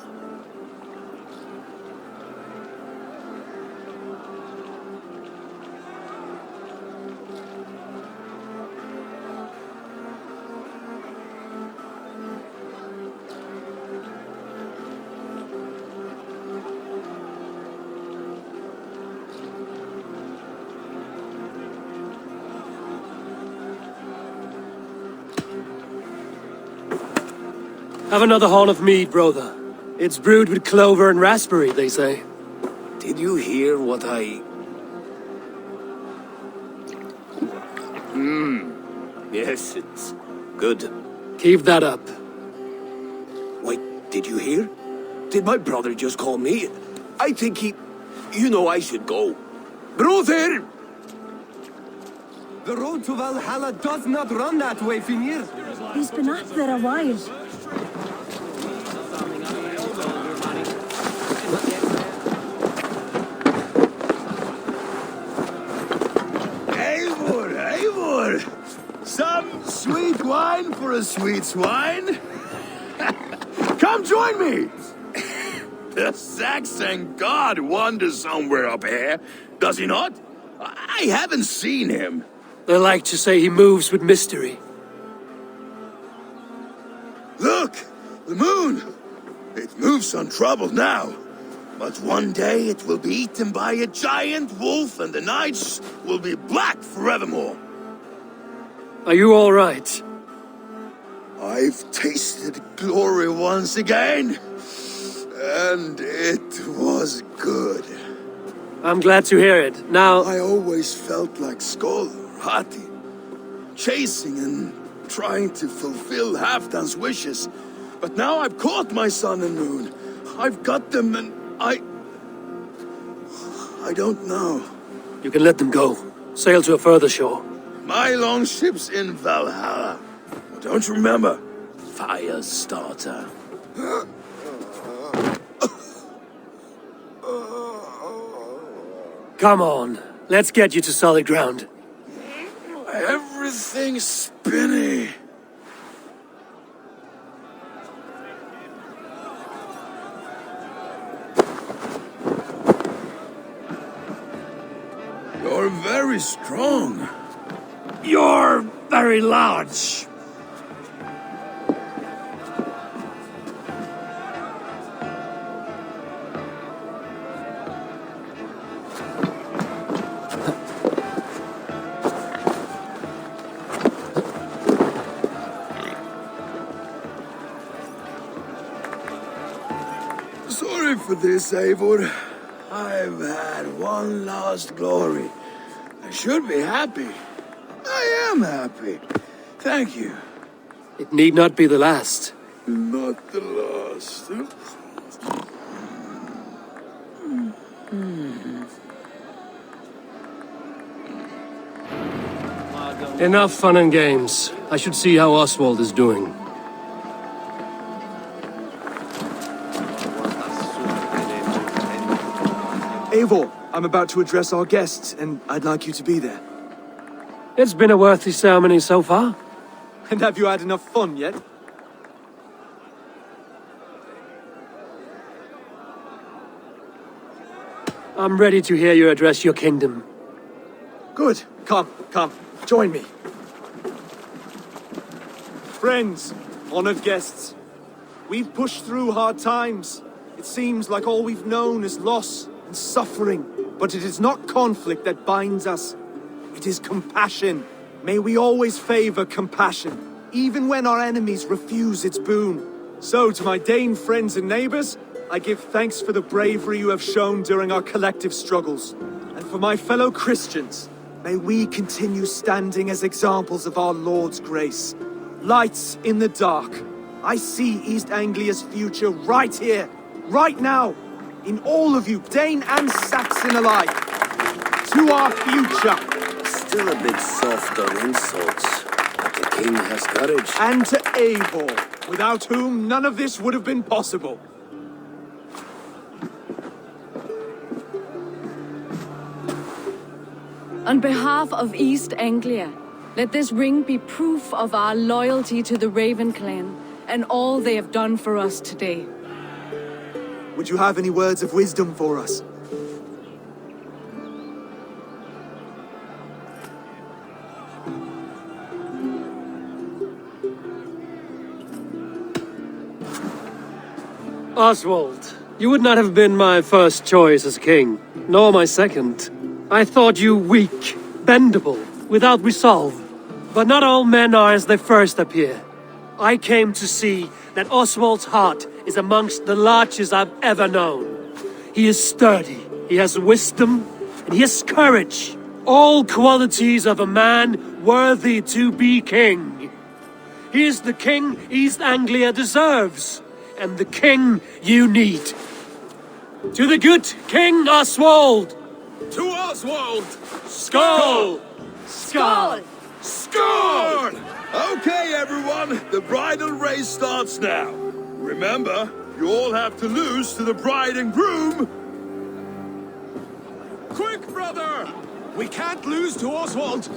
Have another horn of mead, brother. It's brewed with clover and raspberry, they say. Did you hear what I... Yes, it's good. Keep that up. Wait, did you hear? Did my brother just call me? I think he... You know I should go. Brother! The road to Valhalla does not run that way, Finir. He's been up there a while. Eivor! Some sweet wine for a sweet swine? Come join me! The Saxon god wanders somewhere up here, does he not? I haven't seen him. They like to say he moves with mystery. Look! The moon! It moves untroubled now. But one day it will be eaten by a giant wolf and the nights will be black forevermore. Are you all right? I've tasted glory once again. And it was good. I'm glad to hear it. Now... I always felt like Skoll or Hati. Chasing and trying to fulfill Halfdan's wishes. But now I've caught my sun and moon. I've got them and I don't know. You can let them go. Sail to a further shore. My longship's in Valhalla. Don't you remember? Fire starter. Come on. Let's get you to solid ground. Everything's spinny. You're very strong. You're very large. Sorry for this, Eivor. I've had one last glory. I should be happy. I am happy. Thank you. It need not be the last. Not the last. Enough fun and games. I should see how Oswald is doing. Eivor, I'm about to address our guests, and I'd like you to be there. It's been a worthy ceremony so far. And have you had enough fun yet? I'm ready to hear you address your kingdom. Good. Come, join me. Friends, honored guests, we've pushed through hard times. It seems like all we've known is loss and suffering, but it is not conflict that binds us. It is compassion. May we always favor compassion, even when our enemies refuse its boon. So, to my Dane friends and neighbors, I give thanks for the bravery you have shown during our collective struggles. And for my fellow Christians, may we continue standing as examples of our Lord's grace. Lights in the dark, I see East Anglia's future right here, right now, in all of you, Dane and Saxon alike. To our future. Still a bit soft on insults, but the king has courage. And to Eivor, without whom none of this would have been possible. On behalf of East Anglia, let this ring be proof of our loyalty to the Raven clan and all they have done for us today. Would you have any words of wisdom for us? Oswald, you would not have been my first choice as king, nor my second. I thought you weak, bendable, without resolve. But not all men are as they first appear. I came to see that Oswald's heart is amongst the largest I've ever known. He is sturdy, he has wisdom, and he has courage. All qualities of a man worthy to be king. He is the king East Anglia deserves, and the king you need. To the good King Oswald! To Oswald! Skull! Skull! Score! Okay, everyone, the bridal race starts now. Remember, you all have to lose to the bride and groom. Quick, brother! We can't lose to Oswald!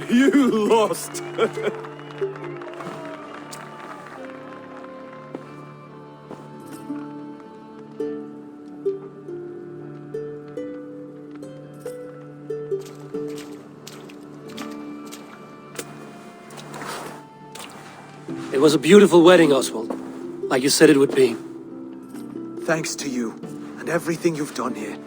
You lost! It was a beautiful wedding, Oswald. Like you said it would be. Thanks to you, and everything you've done here.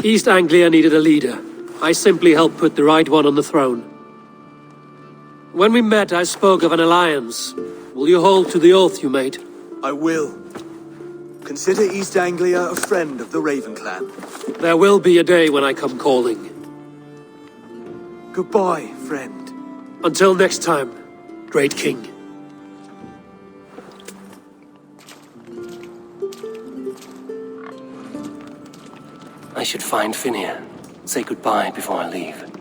East Anglia needed a leader. I simply helped put the right one on the throne. When we met, I spoke of an alliance. Will you hold to the oath you made? I will. Consider East Anglia a friend of the Raven clan. There will be a day when I come calling. Goodbye, friend. Until next time, great king. I should find Finnear. Say goodbye before I leave.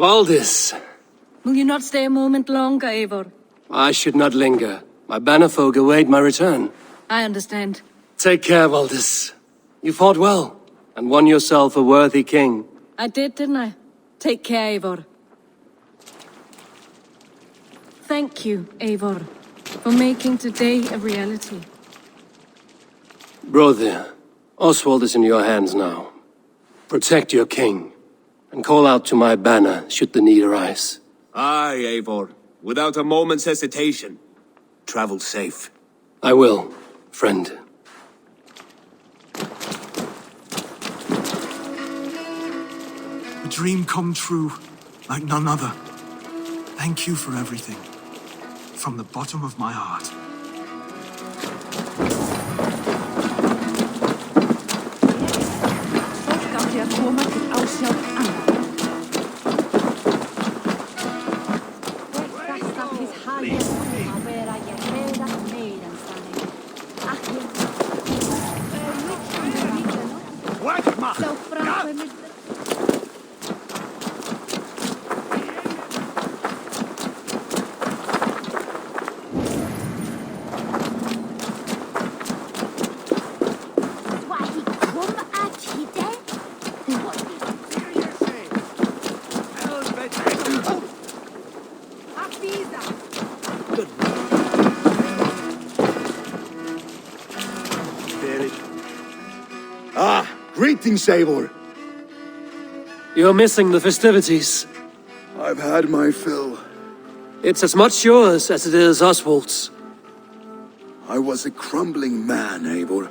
Valdis. Will you not stay a moment longer, Eivor? I should not linger. My banner folk await my return. I understand. Take care, Valdis. You fought well, and won yourself a worthy king. I did, didn't I? Take care, Eivor. Thank you, Eivor, for making today a reality. Brother, Oswald is in your hands now. Protect your king, and call out to my banner should the need arise. Aye, Eivor. Without a moment's hesitation. Travel safe. I will, friend. A dream come true, like none other. Thank you for everything. From the bottom of my heart. greetings, Eivor. You're missing the festivities. I've had my fill. It's as much yours as it is Oswald's. I was a crumbling man, Eivor.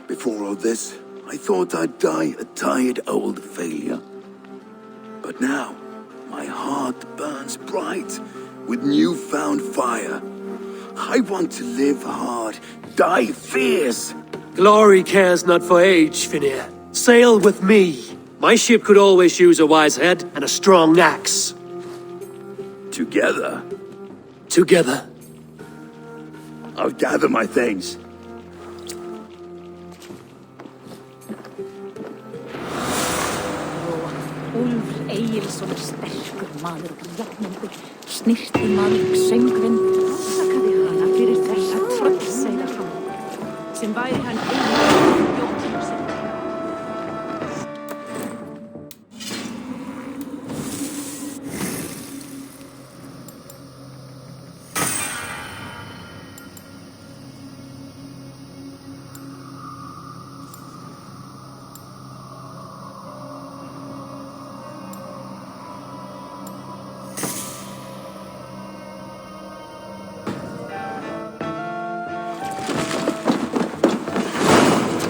Before all this, I thought I'd die a tired old failure. But now, my heart burns bright with newfound fire. I want to live hard, die fierce. Glory cares not for age, Finir. Sail with me. My ship could always use a wise head and a strong axe. Together, Together. I'll gather my things. Úlfur Egilsson sterkur maður og jafnengur, snirti maður söngvinn, afsakaði hana fyrir þessa tröllseiga fram, sem væri hann einu jótum sem.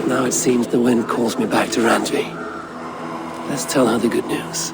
Now it seems the wind calls me back to Randvi. Let's tell her the good news.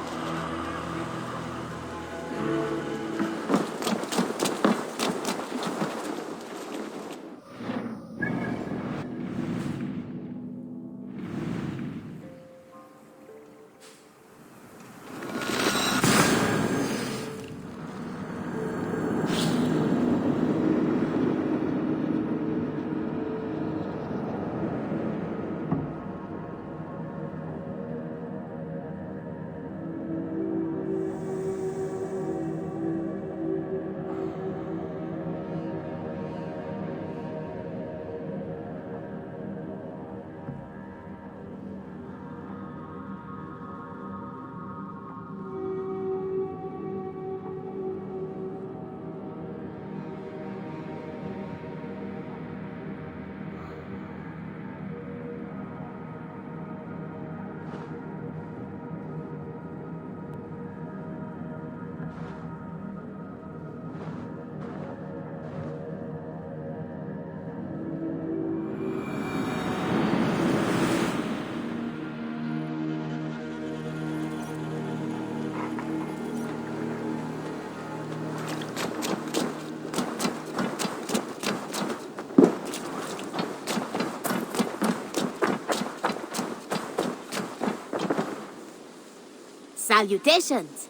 Salutations.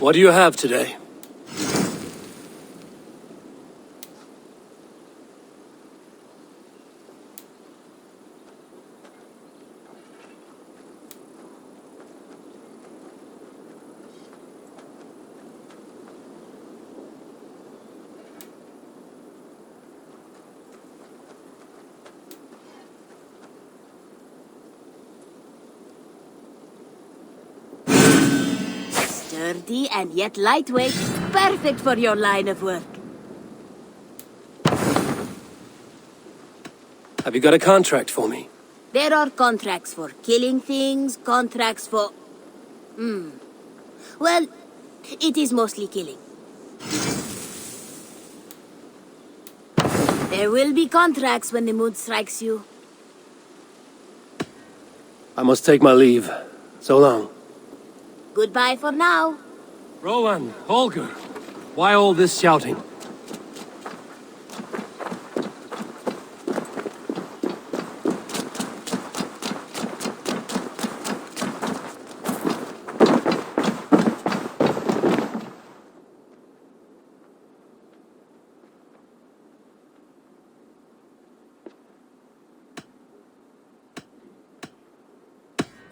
What do you have today? Sturdy and yet lightweight. Perfect for your line of work. Have you got a contract for me? There are contracts for killing things, contracts for... Well, it is mostly killing. There will be contracts when the mood strikes you. I must take my leave. So long. Goodbye for now. Rowan, Holger, why all this shouting?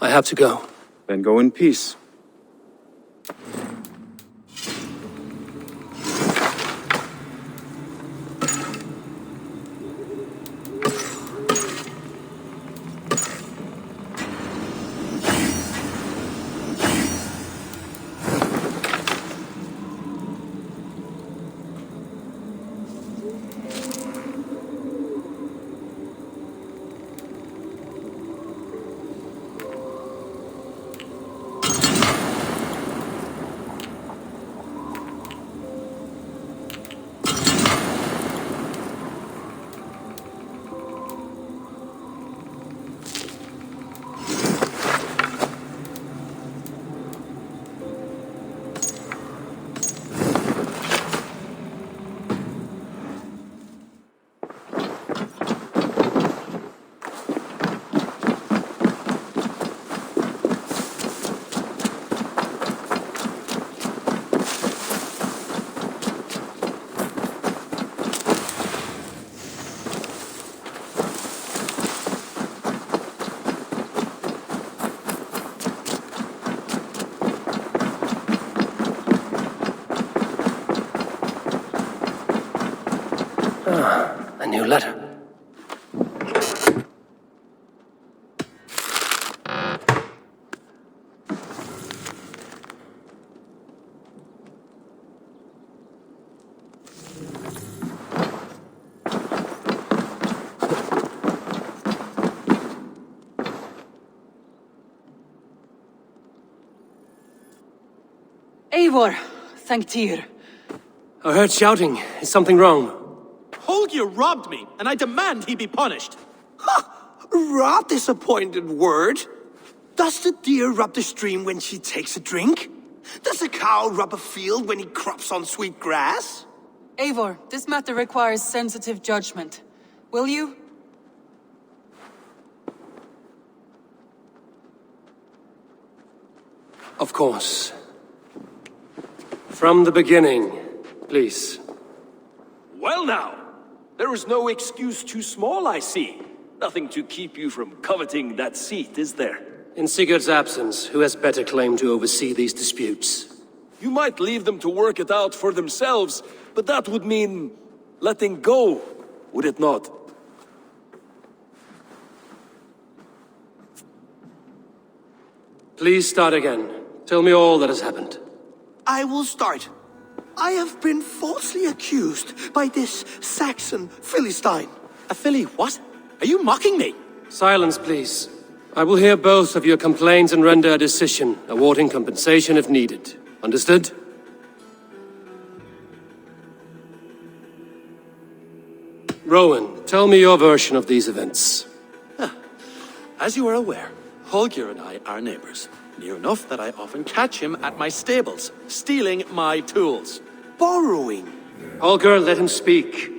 I have to go. Then go in peace. Eivor, thank Tyr. I heard shouting. Is something wrong? Holger robbed me, and I demand he be punished. Rot disappointed word. Does the deer rub the stream when she takes a drink? Does a cow rub a field when he crops on sweet grass? Eivor, this matter requires sensitive judgment. Will you? Of course. From the beginning, please. Well now, there is no excuse too small, I see. Nothing to keep you from coveting that seat, is there? In Sigurd's absence, who has better claim to oversee these disputes? You might leave them to work it out for themselves, but that would mean letting go, would it not? Please start again. Tell me all that has happened. I will start. I have been falsely accused by this Saxon Philistine. A Philly what? Are you mocking me? Silence, please. I will hear both of your complaints and render a decision, awarding compensation if needed. Understood? Rowan, tell me your version of these events. As you are aware, Holger and I are neighbors. Near enough that I often catch him at my stables, stealing my tools. Borrowing. Holger, let him speak.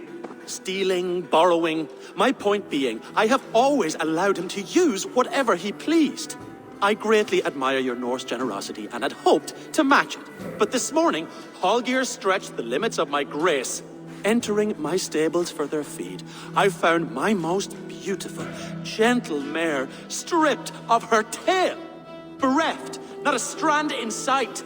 Stealing, borrowing. My point being, I have always allowed him to use whatever he pleased. I greatly admire your Norse generosity and had hoped to match it. But this morning, Holger stretched the limits of my grace. Entering my stables for their feed, I found my most beautiful, gentle mare stripped of her tail. Bereft, not a strand in sight.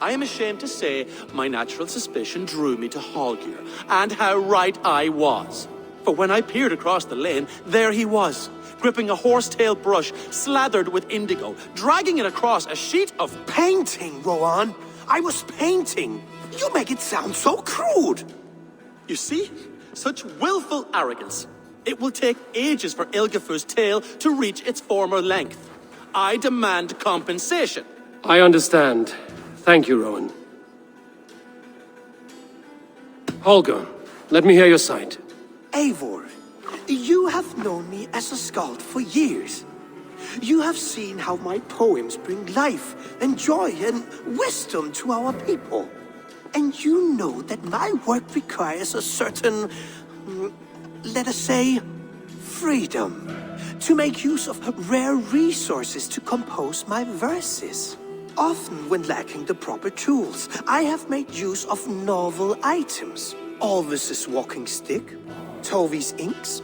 I am ashamed to say my natural suspicion drew me to Holger, and how right I was. For when I peered across the lane, there he was, gripping a horsetail brush slathered with indigo, dragging it across a sheet of painting, Rowan. I was painting. You make it sound so crude. You see? Such willful arrogance. It will take ages for Ilgafur's tail to reach its former length. I demand compensation. I understand. Thank you, Rowan. Holger, let me hear your side. Eivor, you have known me as a skald for years. You have seen how my poems bring life and joy and wisdom to our people. And you know that my work requires a certain, let us say, freedom to make use of rare resources to compose my verses. Often when lacking the proper tools, I have made use of novel items. Alvis's walking stick, Tovi's inks,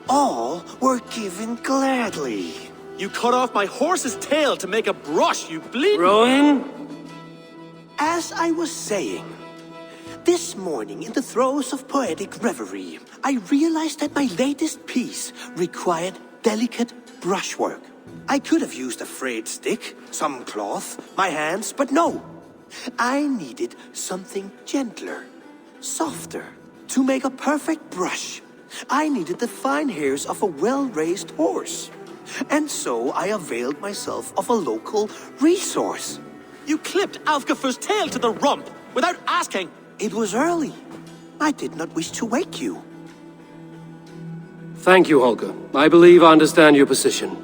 all were given gladly. You cut off my horse's tail to make a brush, you bleeding... Rowan? As I was saying, this morning in the throes of poetic reverie, I realized that my latest piece required delicate brushwork. I could have used a frayed stick, some cloth, my hands, but no. I needed something gentler, softer. To make a perfect brush, I needed the fine hairs of a well-raised horse. And so I availed myself of a local resource. You clipped Alfgafur's tail to the rump, without asking. It was early. I did not wish to wake you. Thank you, Holger. I believe I understand your position.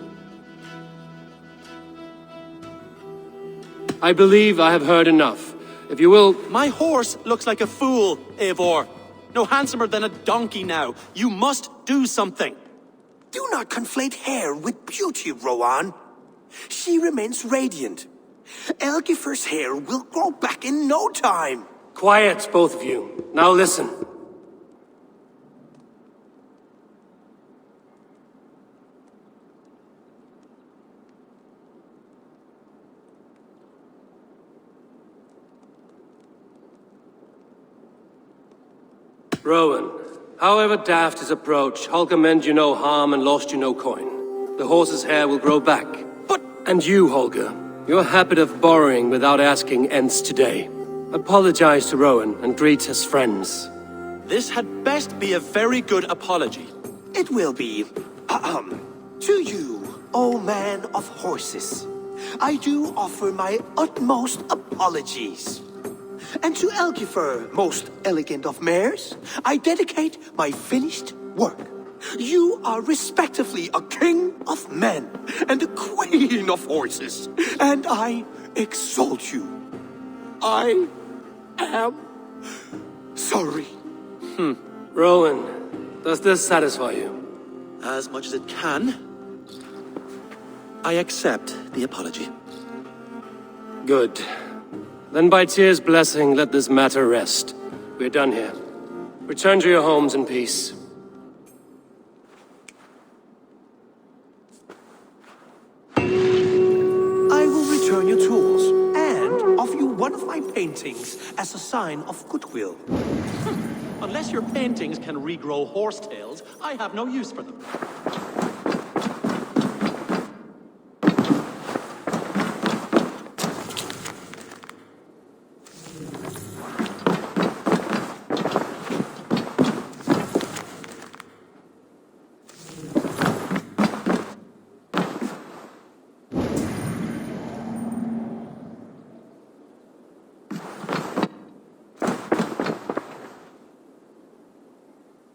I believe I have heard enough. If you will... My horse looks like a fool, Eivor. No handsomer than a donkey now. You must do something. Do not conflate hair with beauty, Rowan. She remains radiant. Elgifur's hair will grow back in no time. Quiet, both of you. Now listen. Rowan, however daft his approach, Holger meant you no harm and lost you no coin. The horse's hair will grow back. But... And you, Holger, your habit of borrowing without asking ends today. Apologize to Rowan and greet his friends. This had best be a very good apology. It will be. To you, O man of horses, I do offer my utmost apologies. And to Elgifer, most elegant of mares, I dedicate my finished work. You are respectively a king of men and a queen of horses, and I exalt you. I am sorry. Rowan, does this satisfy you? As much as it can. I accept the apology. Good. Then by Tyr's blessing, let this matter rest. We're done here. Return to your homes in peace. I will return your tools and offer you one of my paintings as a sign of goodwill. Unless your paintings can regrow horsetails, I have no use for them.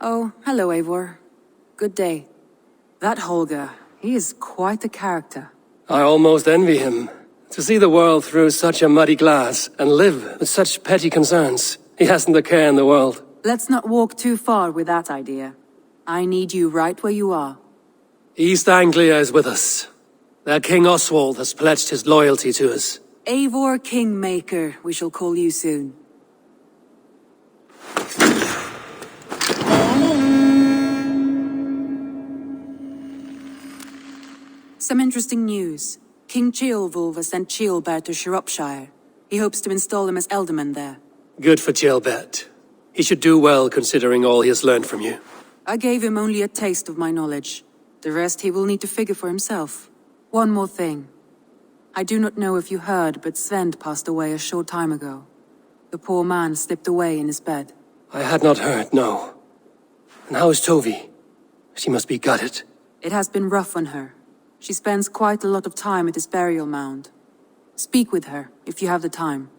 Oh, hello, Eivor. Good day. That Holger, he is quite a character. I almost envy him. To see the world through such a muddy glass and live with such petty concerns. He hasn't a care in the world. Let's not walk too far with that idea. I need you right where you are. East Anglia is with us. Their King Oswald has pledged his loyalty to us. Eivor Kingmaker, we shall call you soon. Some interesting news. King Ceolwulf has sent Ceolbert to Shropshire. He hopes to install him as Elderman there. Good for Ceolbert. He should do well considering all he has learned from you. I gave him only a taste of my knowledge. The rest he will need to figure for himself. One more thing. I do not know if you heard, but Svend passed away a short time ago. The poor man slipped away in his bed. I had not heard, no. And how is Tovi? She must be gutted. It has been rough on her. She spends quite a lot of time at his burial mound. Speak with her, if you have the time.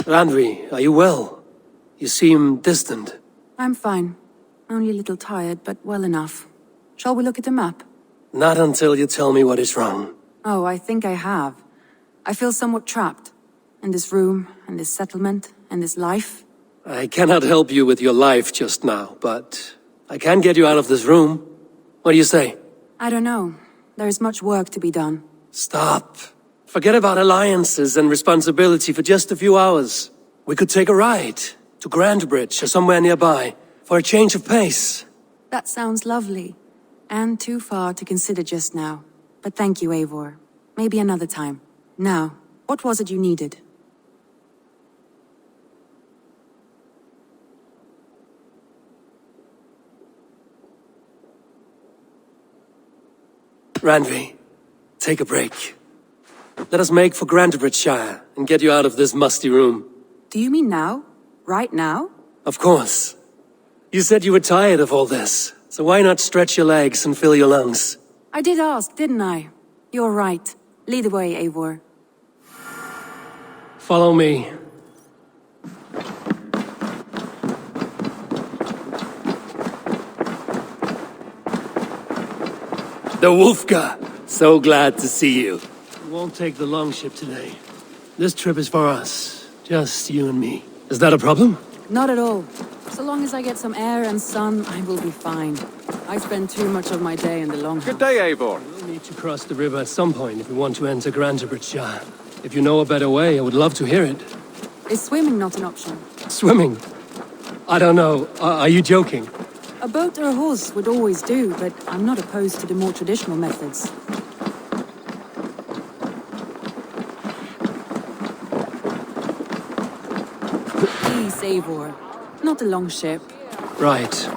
Randvi, are you well? You seem distant. I'm fine. Only a little tired, but well enough. Shall we look at the map? Not until you tell me what is wrong. Oh, I think I have. I feel somewhat trapped. In this room, and this settlement, and this life. I cannot help you with your life just now, but I can get you out of this room. What do you say? I don't know. There is much work to be done. Stop. Forget about alliances and responsibility for just a few hours. We could take a ride to Grandbridge or somewhere nearby for a change of pace. That sounds lovely. And too far to consider just now. But thank you, Eivor. Maybe another time. Now, what was it you needed? Randvi, take a break. Let us make for Grandbridgeshire and get you out of this musty room. Do you mean now? Right now? Of course. You said you were tired of all this, so why not stretch your legs and fill your lungs? I did ask, didn't I? You're right. Lead the way, Eivor. Follow me. The Wolfka! So glad to see you. We won't take the longship today. This trip is for us. Just you and me. Is that a problem? Not at all. So long as I get some air and sun, I will be fine. I spend too much of my day in the longhouse. Good day, Eivor. We'll need to cross the river at some point if we want to enter Grandbridgeshire. If you know a better way, I would love to hear it. Is swimming not an option? Swimming? I don't know. Are you joking? A boat or a horse would always do, but I'm not opposed to the more traditional methods. Please, Eivor. Not a long ship. Right.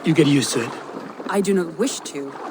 You get used to it. I do not wish to.